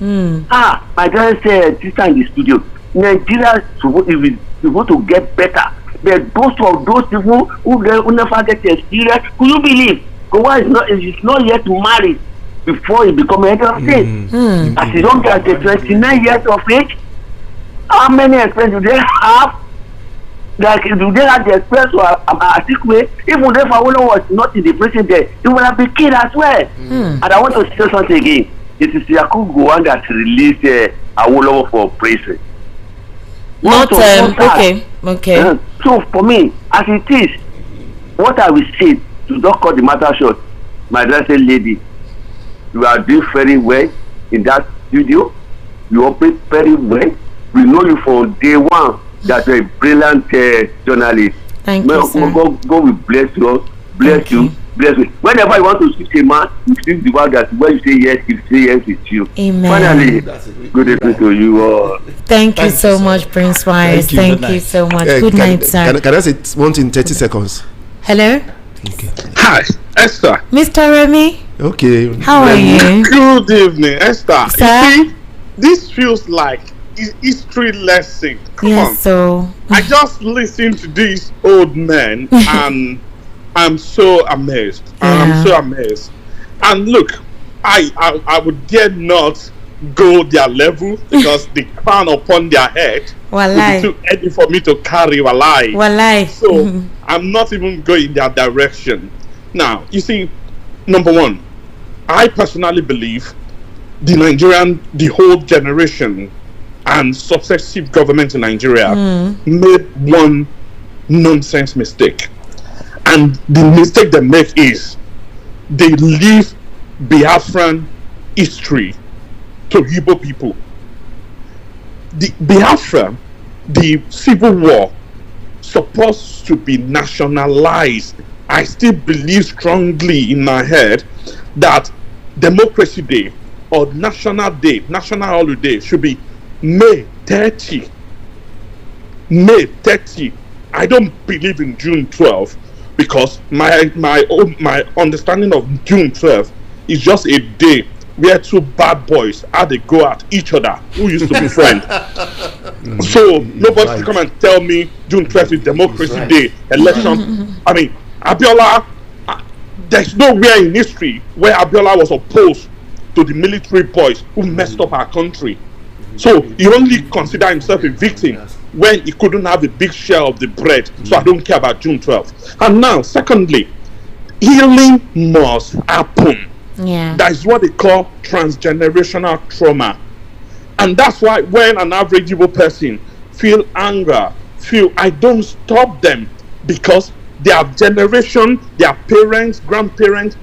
My guy said, sister in the studio, Nigeria is supposed to get better. But those people who never get experience, could you believe? Gowa is not yet married before he become head of state. As young as 29 years of age, how many experience do they have? Like, do they have the experience to Atikwe? Even if Awolowo was not in the prison there, he would have been killed as well. And I want to say something again. It is Yakubu Gowon that released Awolowo for prison. Okay. So for me, as it is, what I will say to not cut the matter short, my blessed lady, you are doing very well in that studio. You operate very well. We know you from day one that you're a brilliant journalist. Thank you, sir. God will bless you. Bless you. Whenever you want to speak to a man, you speak the word that when you say yes, he say yes with you. Amen. Finally, good evening to you all. Thank you so much, Prince Wise. Thank you so much. Good night, sir. Can I say one thing in 30 seconds? Hello? Okay. Hi, Esther. Mr. Remy? Okay. How are you? Good evening, Esther. Sir? You see, this feels like history lesson. Come on. So I just listened to these old men and I'm so amazed. I'm so amazed. And look, I would dare not go their level because the crown upon their head would be too heavy for me to carry. Walai. So I'm not even going their direction. Now, you see, number one, I personally believe the whole generation and successive governments in Nigeria made one nonsense mistake. And the mistake they make is they leave Biafran history to Igbo people. The Biafra, the civil war, supposed to be nationalized. I still believe strongly in my head that Democracy Day or National Day, national holiday should be May 30. May 30. I don't believe in June 12 because my understanding of June 12 is just a day where two bad boys had a go at each other who used to be friends. So nobody should come and tell me June 12th is Democracy Day, election. I mean, Abiola, there's nowhere in history where Abiola was opposed to the military boys who messed up our country. So he only considered himself a victim when he couldn't have a big share of the bread. So I don't care about June 12th. And now, secondly, healing must happen. Yeah. That is what they call transgenerational trauma. And that's why when an average Igbo person feel anger, I don't stop them because their generation, their parents, grandparents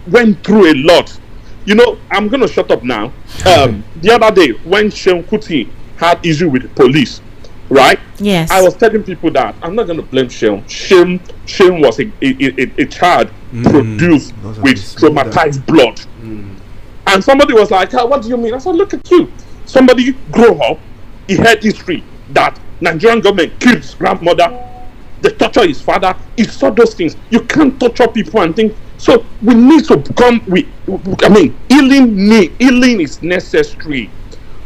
went through a lot. You know, I'm going to shut up now. The other day, when Sheon Kuti had issue with the police, right? Yes. I was telling people that I'm not going to blame Sheon. Sheon was a child produced with traumatized blood. And somebody was like, what do you mean? I said, look at you. Somebody grew up, he had history that Nigerian government killed his grandmother, they torture his father, he saw those things. You can't torture people and think. So we need to become, healing is necessary.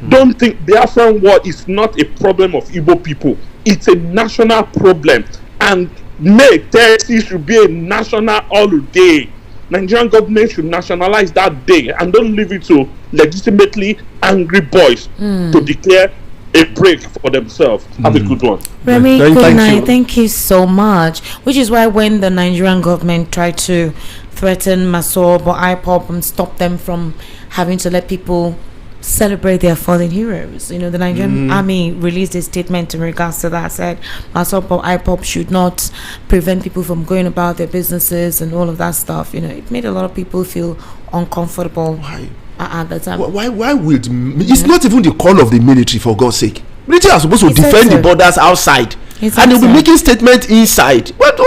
Don't think Biafran war is not a problem of Igbo people. It's a national problem. And May 30 should be a national holiday. Nigerian government should nationalize that day and don't leave it to legitimately angry boys to declare a break for themselves. Have a good one. Remy, good night. Thank you so much. Which is why when the Nigerian government tried to threaten Masob or IPOP and stop them from having to let people celebrate their fallen heroes, you know, the Nigerian army released a statement in regards to that, said Masob or IPOP should not prevent people from going about their businesses and all of that stuff. You know, it made a lot of people feel uncomfortable. Why? At the time. Why would it's not even the call of the military, for God's sake. Military are supposed to defend the borders outside, and they'll be making statements inside. What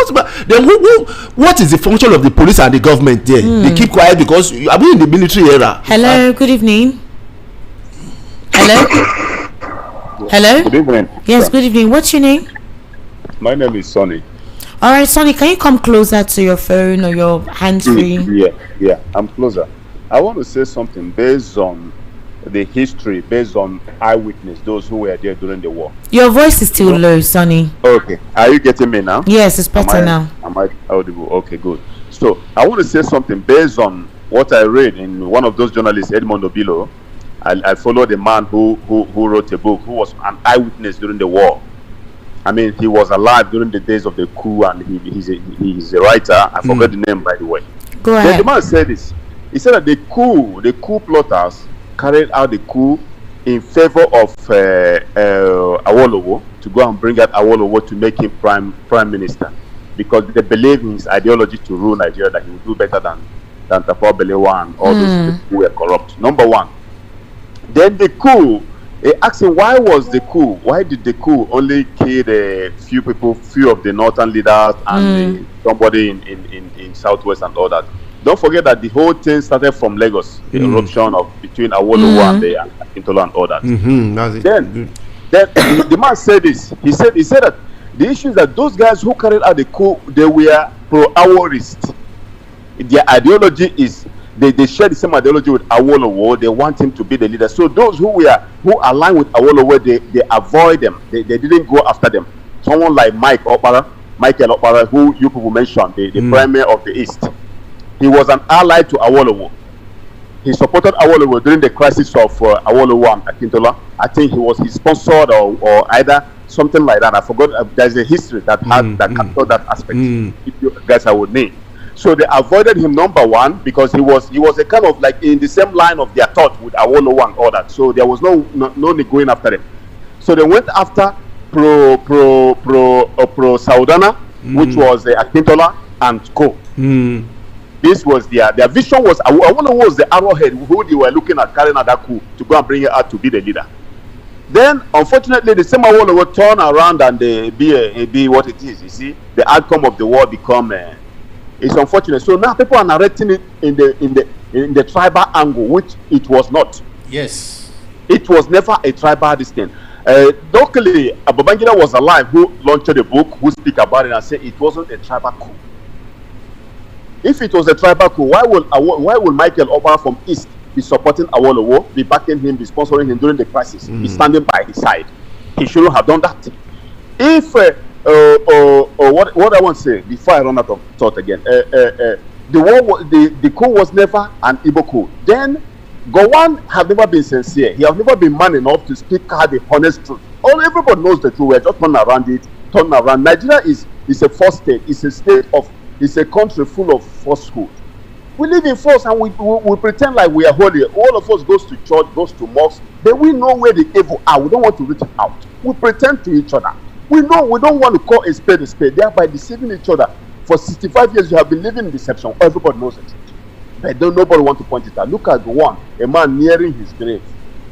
is the function of the police and the government there? They keep quiet because are we in the military era? Hello, good evening. Hello. Good evening. Yes, good evening. What's your name? My name is Sonny. All right, Sonny, can you come closer to your phone or your hands-free? Yeah, I'm closer. I want to say something based on the history, based on eyewitness, those who were there during the war. Your voice is still low, Sonny. Okay, are you getting me now? Yes, it's better now. Am I audible? Okay, good. So I want to say something based on what I read in one of those journalists, Edmond Obilo. I followed a man who wrote a book, who was an eyewitness during the war. I mean, he was alive during the days of the coup, and he's a writer. I forgot the name, by the way. Go ahead. The man said this. He said that the coup plotters carried out the coup in favor of Awolowo, to go and bring out Awolowo to make him prime minister, because they believe in his ideology to rule Nigeria, that he will do better than Tafawa Balewa and all those people who were corrupt. Number one. Then the coup, they asked him, why was the coup? Why did the coup only kill a few people, few of the northern leaders and somebody in southwest and all that? Don't forget that the whole thing started from Lagos, the eruption between Awolowo and Akintola and all that. Then the man said this. He said that the issue is that those guys who carried out the coup, they were pro-Aworist. Their ideology is they share the same ideology with Awolowo. They want him to be the leader. So those who align with Awolowo, they avoid them. They didn't go after them. Someone like Michael Okpara, who you people mentioned, the premier of the East. He was an ally to Awolowo. He supported Awolowo during the crisis of Awolowo and Akintola. I think he was his sponsor or either something like that. I forgot. There's a history that captured that aspect. If you guys I would name. So they avoided him, number one, because he was a kind of like in the same line of their thought with Awolowo and all that. So there was no need going after him. So they went after pro Saudana, which was Akintola and co. This was their vision was Awolowo was the arrowhead who they were looking at carrying out that coup to go and bring it out to be the leader. Then, unfortunately, the same Awolowo turn around and be what it is. You see, the outcome of the war become it's unfortunate. So now people are narrating it in the tribal angle, which it was not. Yes, it was never a tribal thing. Luckily, Babangida was alive, who launched the book, who speak about it and say it wasn't a tribal coup. If it was a tribal coup, why will Michael Oba from East be supporting Awolowo, be backing him, be sponsoring him during the crisis, be standing by his side? He shouldn't have done that. If what I want to say before I run out of thought again, the coup was never an Igbo coup. Then Gowon have never been sincere. He has never been man enough to speak out the honest truth. Everybody knows the truth. We're just turning around. Nigeria is a false state. It's a country full of falsehood. We live in false and we pretend like we are holy. All of us goes to church, goes to mosque, but we know where the evil are. We don't want to reach it out. We pretend to each other. We know we don't want to call a spade, thereby deceiving each other. For 65 years, you have been living in deception. Everybody knows it. But nobody want to point it out. Look at the one, a man nearing his grave.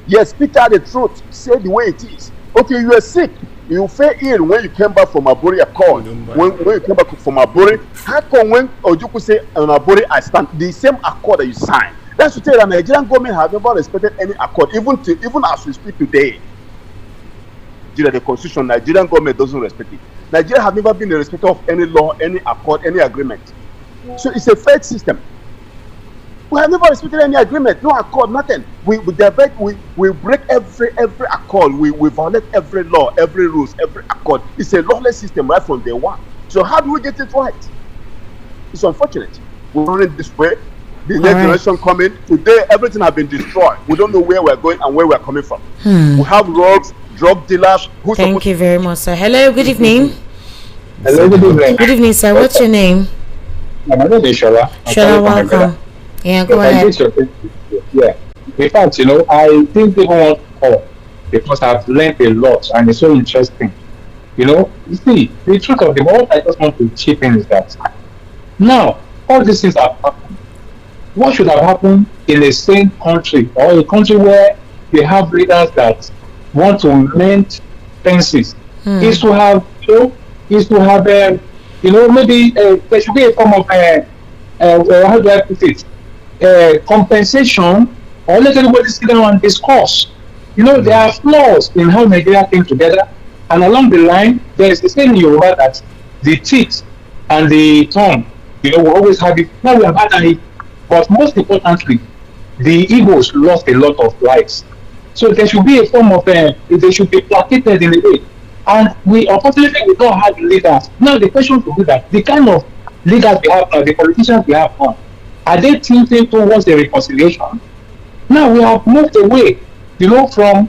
Yes, speak out the truth. Say the way it is. Okay, you are sick. You fell ill when you came back from Aburi Accord. When you came back from Aburi, how come when Ojuku say on Aburi I stand, the same accord that you signed? That's to tell you that Nigerian government have never respected any accord, even as we speak today. The constitution, Nigerian government doesn't respect it. Nigeria have never been a respecter of any law, any accord, any agreement. So it's a fair system. We have never respected any agreement, no accord, nothing. We break every accord. We violate every law, every rules, every accord. It's a lawless system right from day one. So how do we get it right? It's unfortunate. We're running this way. The next generation coming. Today, everything has been destroyed. We don't know where we're going and where we're coming from. We have rogues, drug dealers. Thank you very much, sir. Hello, good evening. Hello, good evening. Good evening, sir. What's your name? My name is Shola. Shola, welcome. Yeah, go ahead. Yeah. In fact, I didn't even want to call because I've learned a lot and it's so interesting. You see, the truth of the matter, I just want to chip in is that now all these things have happened. What should have happened in a sane country or a country where they have leaders that want to mend fences is to have, maybe there should be a form of how do I put it? Compensation, or let everybody sit down and discuss. There are flaws in how Nigeria came together, and along the line, there is the saying in Yoruba that the teeth and the tongue, we always have it. Now we have had it, but most importantly, the Igbos lost a lot of lives. So there should be a form of, they should be placated in a way. And unfortunately, we don't have leaders. Now the question to be that the kind of leaders we have now, the politicians we have now, are they tilting towards the reconciliation? Now we have moved away, from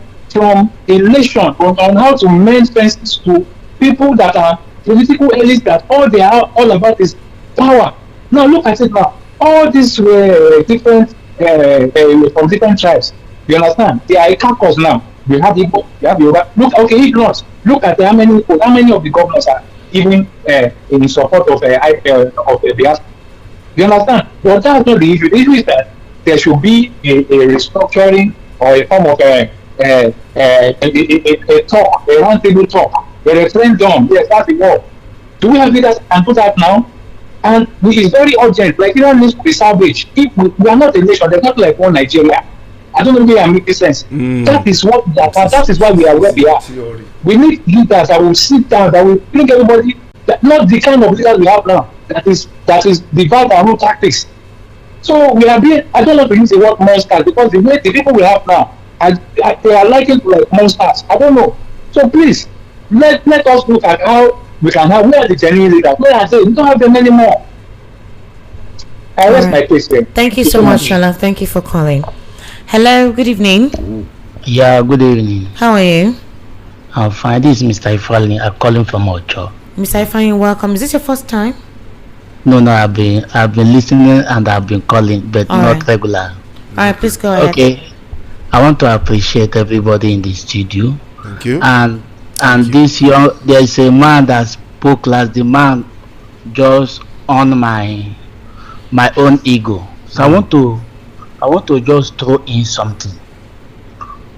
a nation on how to mend fences to people that are political elites that all they are all about is power. Now look at it now. All these different from different tribes, you understand? They are a caucus now. We have Igbo, we have Yoruba. If not, look at how many of the governors are even in support of Biafran. You understand? But that's not the issue. The issue is that there should be a restructuring or a form of a talk, a round table talk, a referendum. Yes, that's the word. Do we have leaders and do that now? And it's very urgent. Like, needs to be salvaged. If we are not a nation, they're not like one Nigeria. I don't know if I'm making sense. That is what that is why we are where we are. We need leaders that will sit down, that will bring everybody, not the kind of leaders we have now. That is divide and rule tactics. So we are being, I don't know to use the word monsters because the way the people we have now, they are likened to like monsters. I don't know. So please, let us look at how we can have, where are the genuine leaders? Where are they? We don't have them anymore. I rest my case here. Thank you so much, Shola. Thank you for calling. Hello, good evening. Yeah, good evening. How are you? I'm fine. This is Mr. Ifeanyi. I'm calling from Ocho. Mr. Ifeanyi, welcome. Is this your first time? No, I've been listening and I've been calling, but All not right. regular. All right, please go ahead. Okay, I want to appreciate everybody in the studio. Thank you. And this year there is a man that spoke last. The man just on my own ego. So I want to just throw in something.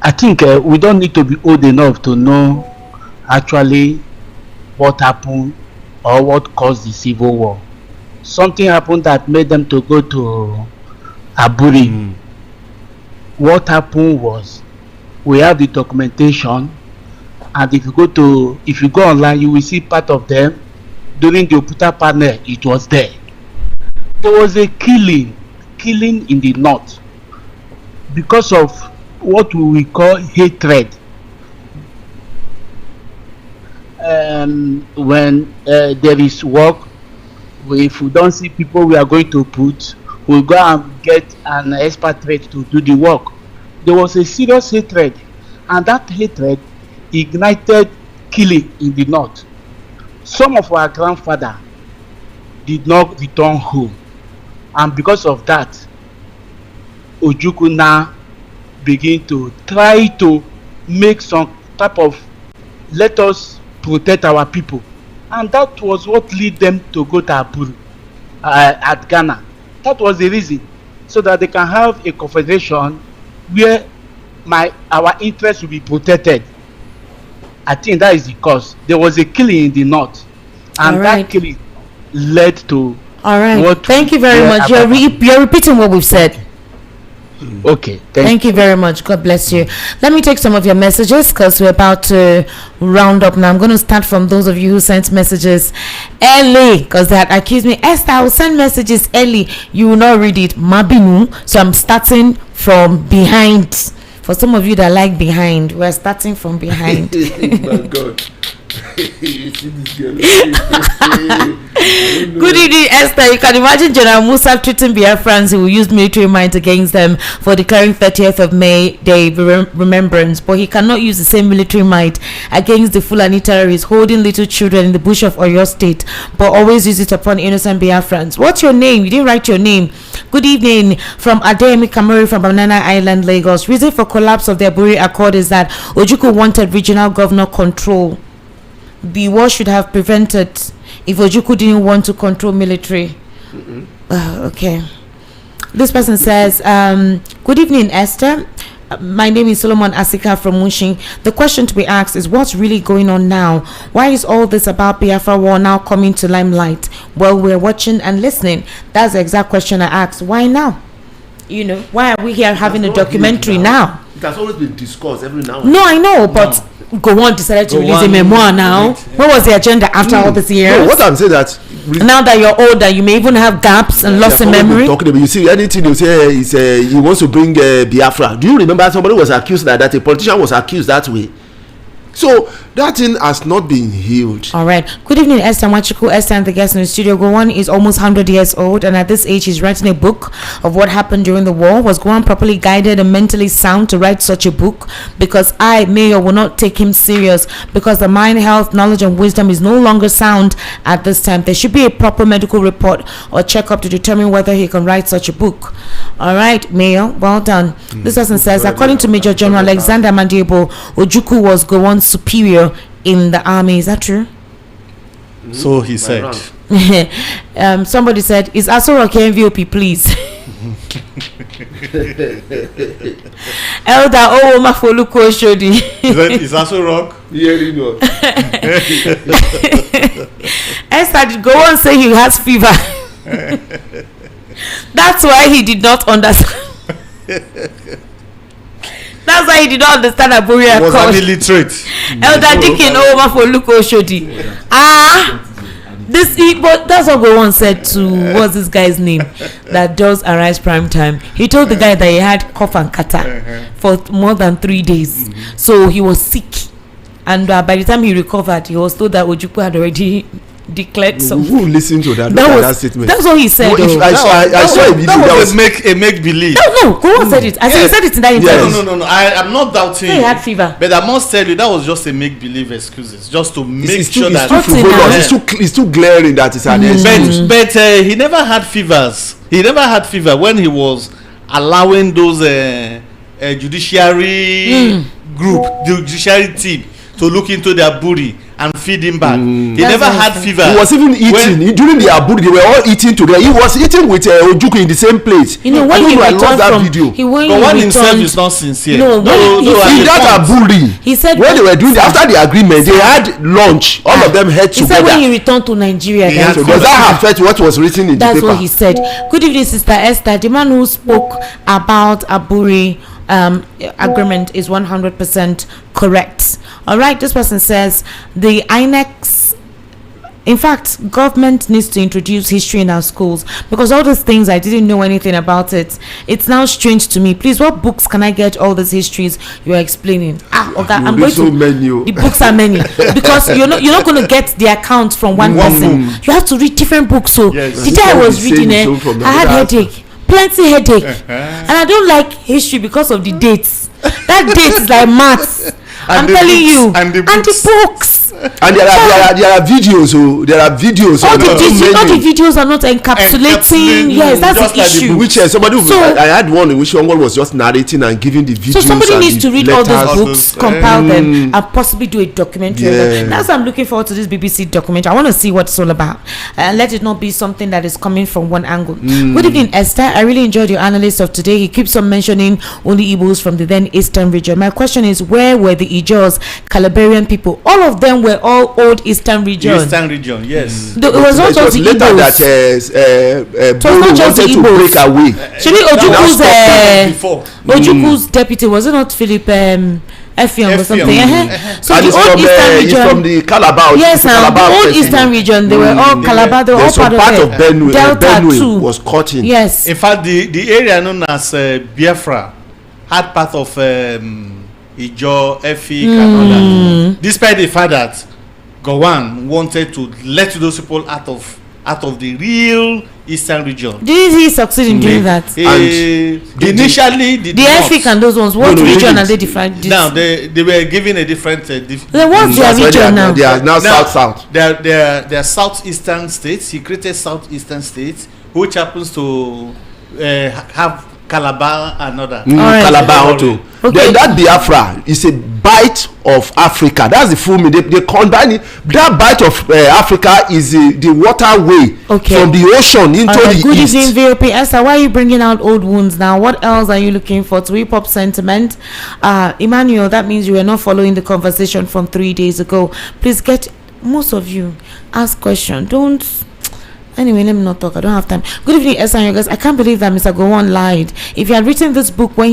I think we don't need to be old enough to know actually what happened or what caused the civil war. Something happened that made them to go to Aburi. What happened was, we have the documentation, and if you go online, you will see part of them. During the Oputa panel, it was there. There was a killing in the north because of what we will call hatred. When there is work, if we don't see people we are going to put, we'll go and get an expatriate to do the work. There was a serious hatred, and that hatred ignited killing in the north. Some of our grandfather did not return home, and because of that, Ojukwu now begin to try to make some type of, let us protect our people, and that was what led them to go to Aburu at Ghana. That was the reason, so that they can have a confederation where our interests will be protected. I think that is the cause. There was a killing in the north, and that killing led to. All right. Thank you very much. You're repeating what we've said. Okay. Thank you very much. God bless you. Let me take some of your messages because we're about to round up now. I'm going to start from those of you who sent messages early because they had accused me. Esther, I will send messages early. You will not read it. Mabinu. So I'm starting from behind. For some of you that like behind, we're starting from behind. My God. You see this girl? Good evening, Esther. You can imagine General Musa treating Biafrans who will use military might against them for declaring 30th of May Day remembrance, but he cannot use the same military might against the Fulani terrorists holding little children in the bush of Oyo State, but always use it upon innocent Biafrans. What's your name? You didn't write your name. Good evening from Adeyemi Kamari from Banana Island, Lagos. Reason for collapse of the Aburi Accord is that Ojukwu wanted regional governor control. The war should have prevented if Ojukwu didn't want to control military. Okay. This person says, good evening, Esther. My name is Solomon Asika from Mushin. The question to be asked is, what's really going on now? Why is all this about Biafra war now coming to limelight? Well, we're watching and listening. That's the exact question I asked. Why now? You know, why are we here having a documentary now? It has always been discussed every now and then. No, I know, but Gowon decided to release a memoir now. What was the agenda after all these years? No, what I'm saying that now that you're older, you may even have gaps and loss in memory. Talking about, you see, anything you say is he wants to bring Biafra. Do you remember somebody was accused that a politician was accused that way? So that thing has not been healed. All right. Good evening, Esther Machiku. Esther and the guest in the studio. Gowon is almost 100 years old, and at this age, he's writing a book of what happened during the war. Was Gowon properly guided and mentally sound to write such a book? Because I, Mayor, will not take him serious because the mind, health, knowledge, and wisdom is no longer sound at this time. There should be a proper medical report or checkup to determine whether he can write such a book. All right, Mayor. Well done. This person says, according to Major General Alexander Madiebo, Ojukwu was Gowon's superior in the army. Is that true? So he said. Somebody said, is Aso Rock MVOP, please? Elder Owoma Foluko Shodi. Is Aso Rock? Yeah, you know. Esther did go on say he has fever. That's why he did not understand. That's why he did not understand Aburi Accord. He was an illiterate. Elder Dikin Owoma Foluko Shodi. But that's what Gowon said to what's this guy's name that does Arise Prime Time. He told the guy that he had cough and catarrh for more than 3 days, so he was sick, and by the time he recovered, he was told that Ojukwu had already declared so. Who listened to that? That statement. That's what he said. I saw a video. That was a make believe. No, Gowon said it. I said he said it in that interview. No. I'm not doubting. He had fever. But I must tell you, that was just a make believe excuses, just to make sure that it's too glaring that it's an excuse. But he never had fevers. He never had fever when he was allowing those judiciary group, the judiciary team, to look into their booty and feed him back. He never had fever. He was even eating during their booty. They were all eating together. He was eating with Ojuku in the same place. You know, when I love that video. But one himself is not sincere. No, in that Aburi, he said when they were doing after the agreement, they had lunch. All of them had together. He said when he returned to Nigeria, so does that affect what was written in the paper? That's what he said. Good evening, Sister Esther. The man who spoke about Aburi agreement is 100% correct. All right, this person says the INEX, in fact, government needs to introduce history in our schools, because all those things I didn't know anything about it. It's now strange to me. Please, what books can I get all these histories you are explaining? I'm going to. The books are many because you're not going to get the account from one person. You have to read different books. So the day I was reading it, I had headache. Plenty headache. And I don't like history because of the dates. That date is like maths. I'm telling you. And the books. And there are videos. There are videos. All the videos are not encapsulating. Yes, that's the issue. Which somebody, I had one in which someone was just narrating and giving the videos. So somebody needs to read all those books, compile them, and possibly do a documentary. That's why I'm looking forward to this BBC documentary. I want to see what it's all about, and let it not be something that is coming from one angle. Good evening, Esther. I really enjoyed your analysis of today. He keeps on mentioning only Igbos from the then Eastern region. My question is, where were the Ijaws, Calabarian people? All of them were all old Eastern region. Eastern region, yes. It was not just the later Igbos. That wanted to break away. Ojuku's deputy, was it not Philip Effiong or something? So and the old Eastern region, from the Calabar. Yes, the old Eastern region, they were all Calabar. They were all part of Benue. Delta too. Was caught in. Yes. In fact, the area known as Biafra had part of Ijo, Efik, and all that. Despite the fact that Gowon wanted to let those people out of the real Eastern region. Did he succeed in doing that? Initially, the Efik and those ones, what region are they defined? Now they were given a different. What's their region now? They are now south. They are southeastern states. He created southeastern states, which happens to have Calabar and other. Calabar too. Then that Biafra is a bite of Africa. That's the full meaning. They combine it. That bite of Africa is the waterway from the ocean into the good east. Good evening, VOP. Esther, why are you bringing out old wounds now? What else are you looking for to hip hop sentiment? Emmanuel, that means you were not following the conversation from 3 days ago. Please most of you ask questions. Don't. Anyway, let me not talk. I don't have time. Good evening, Esther and you guys. I can't believe that Mr. Gowon lied. If he had written this book when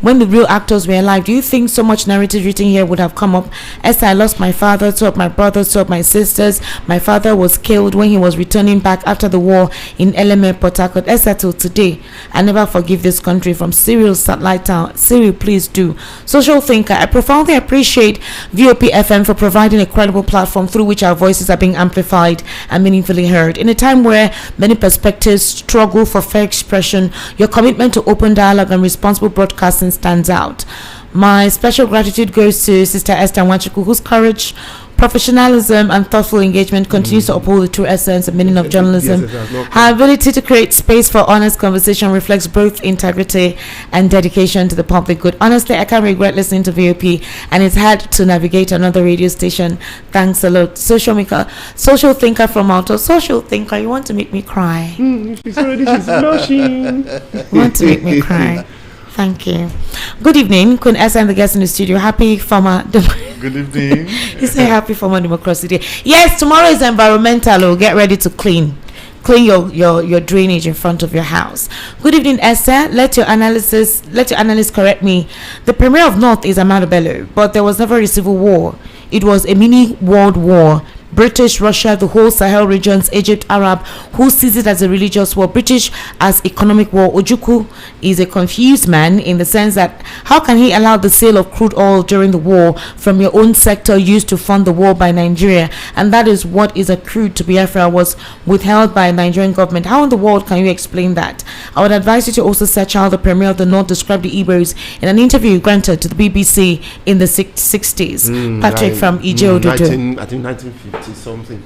the real actors were alive, do you think so much narrative written here would have come up? Esther, I lost my father, 2 of my brothers, 2 of my sisters. My father was killed when he was returning back after the war in LMA, Port Harcourt. Esther, till today, I never forgive this country. From Cyril Satellite Town. Cyril, please do. Social thinker, I profoundly appreciate VOP FM for providing a credible platform through which our voices are being amplified and meaningfully heard. In a time where many perspectives struggle for fair expression, your commitment to open dialogue and responsible broadcasting stands out. My special gratitude goes to Sister Esther Nwachukwu, whose courage, professionalism and thoughtful engagement continues to uphold the true essence and meaning of journalism. Her ability to create space for honest conversation reflects both integrity and dedication to the public good. Honestly, I can't regret listening to VOP, and it's hard to navigate another radio station. Thanks a lot. Social thinker from Alto. Social thinker, you want to make me cry. She's blushing. You want to make me cry. Thank you. Good evening, Queen Esther and the guests in the studio. Happy Farmer. Good evening. You say Happy Farmer Democracy Day. Yes, tomorrow is environmental. Get ready to clean your drainage in front of your house. Good evening, Esther. Let your analyst correct me. The Premier of North is Ahmadu Bello, but there was never a civil war. It was a mini world war British, Russia, the whole Sahel regions, Egypt, Arab, who sees it as a religious war, British as economic war. Ojukwu is a confused man in the sense that how can he allow the sale of crude oil during the war from your own sector used to fund the war by Nigeria, and that is what is accrued to Biafra was withheld by Nigerian government? How in the world can you explain that? I would advise you to also search how the Premier of the North described the Igbos in an interview granted to the BBC in the 60s. Patrick from Ije Ododo. I think 1950 something.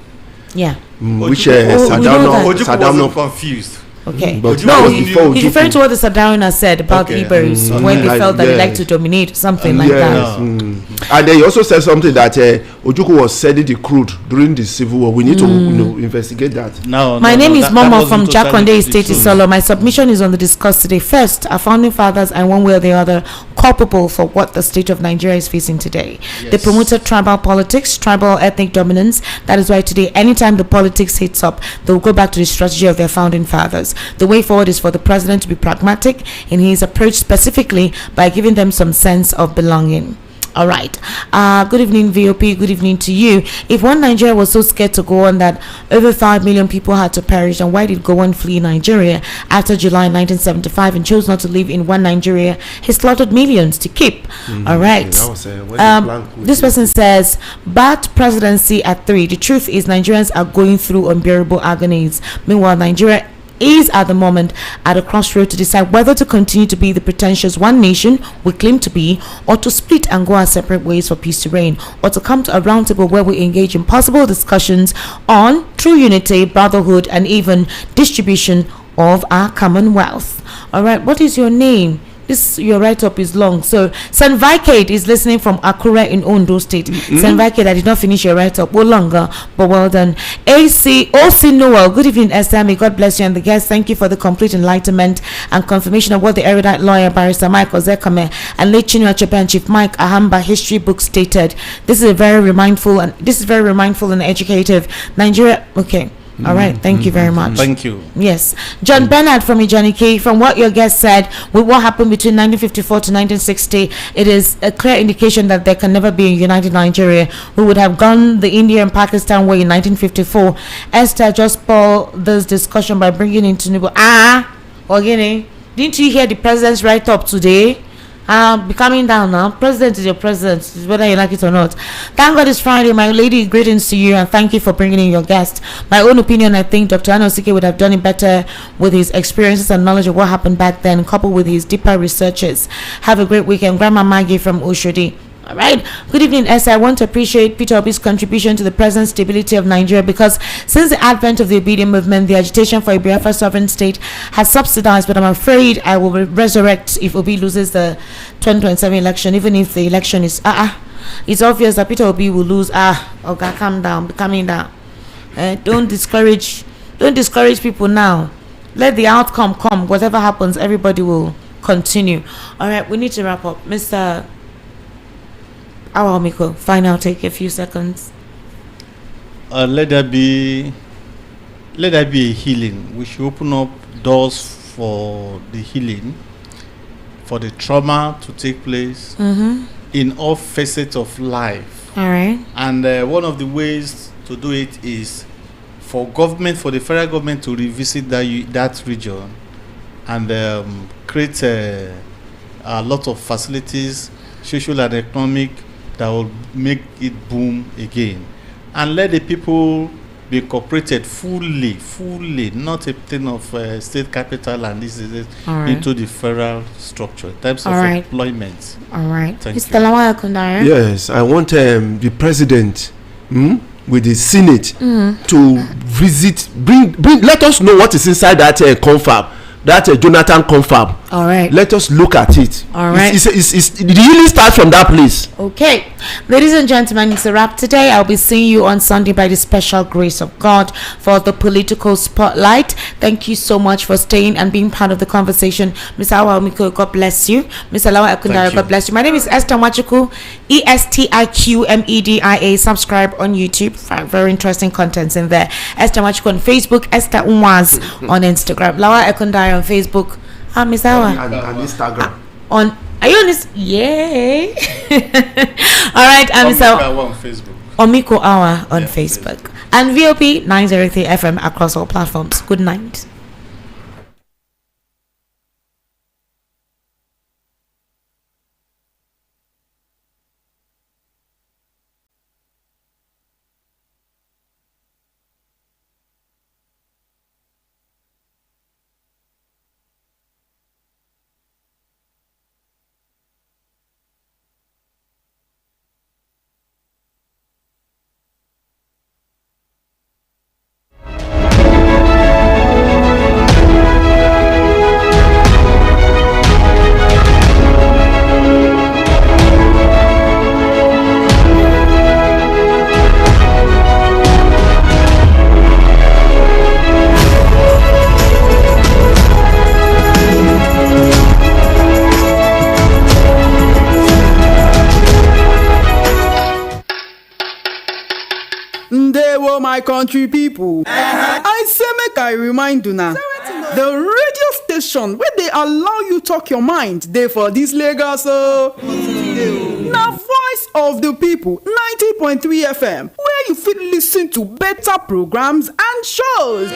Yeah. Which Saddam not confused. Okay. But no, before he's referring to what the Sardauna said about the Igbos when they felt that they like to dominate, something like that. And then he also said something that Ojukwu was selling the crude during the Civil War. We need to investigate that. My name is Momo from Jakonde Estate Isolo. My submission is on the discuss today. First, our founding fathers are one way or the other culpable for what the state of Nigeria is facing today. Yes. They promoted tribal politics, tribal ethnic dominance. That is why today, anytime the politics hits up, they will go back to the strategy of their founding fathers. The way forward is for the president to be pragmatic in his approach, specifically by giving them some sense of belonging. All right. Good evening, VOP. Good evening to you. If one Nigeria was so scared to go on that over 5 million people had to perish, then why did Gowon flee Nigeria after July 1975 and chose not to live in one Nigeria? He slaughtered millions to keep. All right. This person says, bad presidency at 3. The truth is Nigerians are going through unbearable agonies. Meanwhile, Nigeria is at the moment at a crossroad to decide whether to continue to be the pretentious one nation we claim to be, or to split and go our separate ways for peace to reign, or to come to a round table where we engage in possible discussions on true unity, brotherhood, and even distribution of our commonwealth. All right, what is your name? Your write-up is long. So St. Vicade is listening from Akure in Ondo State. St. Vicade, I did not finish your write-up. Well, longer, but well done. OC Noel, good evening, Esther. May God bless you and the guests. Thank you for the complete enlightenment and confirmation of what the erudite lawyer Barrister Michael Zekame and late Chinua Achebe and Chief Mike Ahamba history book stated. This is very mindful and educative. Nigeria. Okay. All right, thank you very much. Thank you. Yes. John Bernard from Ijaniki, from what your guest said, with what happened between 1954 to 1960, it is a clear indication that there can never be a united Nigeria. We would have gone the India and Pakistan way in 1954. Esther just spoiled this discussion by bringing in Tinubu. Ogini, didn't you hear the president's write-up today? Be coming down now. President is your president, whether you like it or not. Thank God it's Friday. My lady, greetings to you and thank you for bringing in your guest. My own opinion, I think Dr. Anosike would have done it better with his experiences and knowledge of what happened back then, coupled with his deeper researches. Have a great weekend. Grandma Maggie from Oshodi. All right. Good evening, Esther. I want to appreciate Peter Obi's contribution to the present stability of Nigeria, because since the advent of the obedient movement, the agitation for a Biafra sovereign state has subsidized, but I'm afraid I will resurrect if Obi loses the 2027 election, even if the election is it's obvious that Peter Obi will lose. Okay, calm down, be coming down. Don't discourage people now. Let the outcome come. Whatever happens, everybody will continue. All right, we need to wrap up. Mr. Awamiko, final take, a few seconds. Let there be a healing. We should open up doors for the healing, for the trauma to take place in all facets of life. All right. And one of the ways to do it is for the federal government to revisit that region and create a lot of facilities, social and economic, that will make it boom again, and let the people be incorporated fully, not a thing of state capital and this is it, into the federal structure in terms of employment. All right. Thank Mr. Lawal Kundaya. Yes, I want the president with the Senate to visit, bring. Let us know what is inside that confab. That Jonathan confab. All right. Let us look at it. All right. It really starts from that place. Okay. Ladies and gentlemen, it's a wrap today. I'll be seeing you on Sunday by the special grace of God for the political spotlight. Thank you so much for staying and being part of the conversation. Mr. Awamiko, God bless you. Mr. Lawa Ekundara, God bless you. My name is Esther Machuku, ESTIQMEDIA. Subscribe on YouTube. Very interesting contents in there. Esther Machuku on Facebook, Esther Umwaz on Instagram. Lawa Ekundara on Facebook. Miss Awa. And Instagram. Are you on this? Yay. All right, Miss Awa on Facebook. Omiko Hour on Facebook. And VOP 903 FM across all platforms. Good night. My country people, I say make I remind you now. The radio station where they allow you talk your mind, they for this Lagos. Now voice of the people 90.3 FM, where you fit listen to better programs and shows.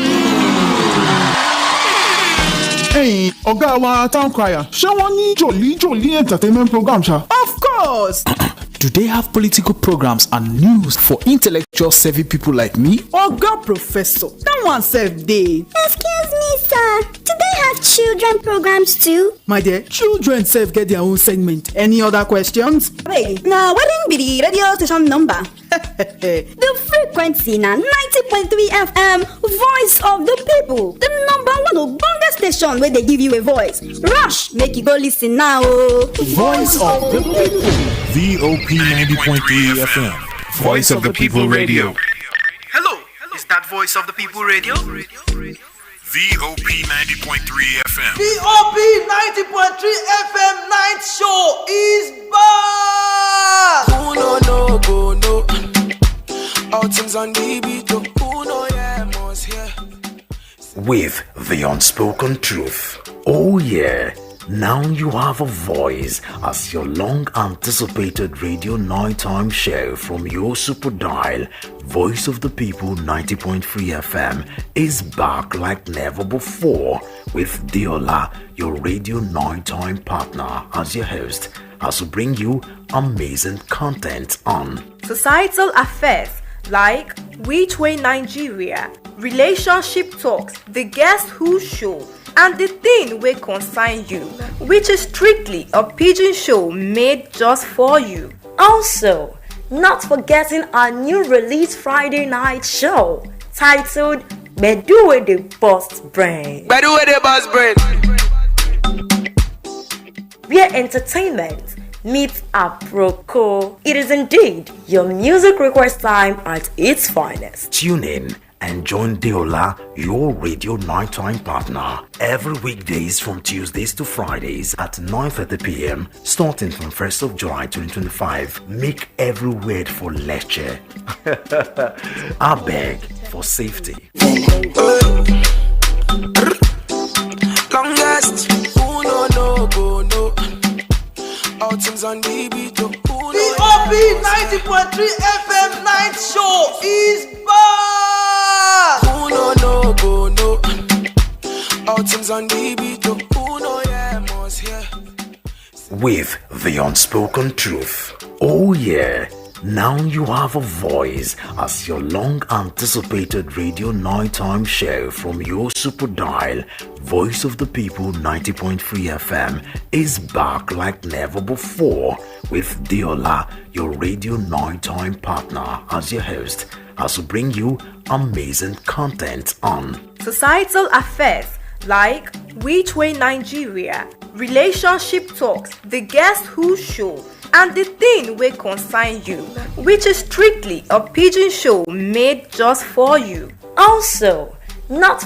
Hey, Oga wa Town Crier, ṣé wọ́n ní jolly entertainment program ṣá? Of course. Do they have political programs and news for intellectual savvy people like me? Oga Professor, that one serve day. Excuse me, sir. Do they have children programs too? My dear, children serve get their own segment. Any other questions? Wait, now what be the radio station number? The frequency na 90.3 FM, voice of the people. The number one Ogbonge station where they give you a voice. Rush, make you go listen now. Voice of the people. VOP 90.3 FM, Voice of the People Radio. Hello, is that Voice of the People Radio? VOP 90.3 FM. VOP 90.3 FM night show is back. Who no go no. All things on the beat. Who know yeah must hear. With the unspoken truth. Oh yeah. Now you have a voice as your long-anticipated radio nighttime show from your super dial, Voice of the People 90.3 FM, is back like never before with Diola, your radio nighttime partner, as your host, as we bring you amazing content on societal affairs like Which Way Nigeria, relationship talks, The Guest Who Show, and the thing will concern you, which is strictly a pidgin show made just for you. Also, not forgetting our new release Friday night show titled Bedu with the Boss Brain. Bedu with the Boss Brain. Where entertainment meets apropos. It is indeed your music request time at its finest. Tune in and join Deola, your radio nighttime partner, every weekdays from Tuesdays to Fridays at 9:30 p.m. starting from 1st of July 2025. Make every word for lecture. I beg for safety. Longest, who no go no. All things on the beat. VOP 90.3 FM night show is back. Who no go no. All things on the beat. Who know yeah must hear. With the unspoken truth. Oh yeah. Now you have a voice as your long-anticipated radio nighttime show from your super dial, Voice of the People 90.3 FM, is back like never before with Diola, your radio nighttime partner, as your host, as we bring you amazing content on societal affairs like Which Way Nigeria, relationship talks, The Guest Who Show, and the thing will concern you, which is strictly a pidgin show made just for you. Also, not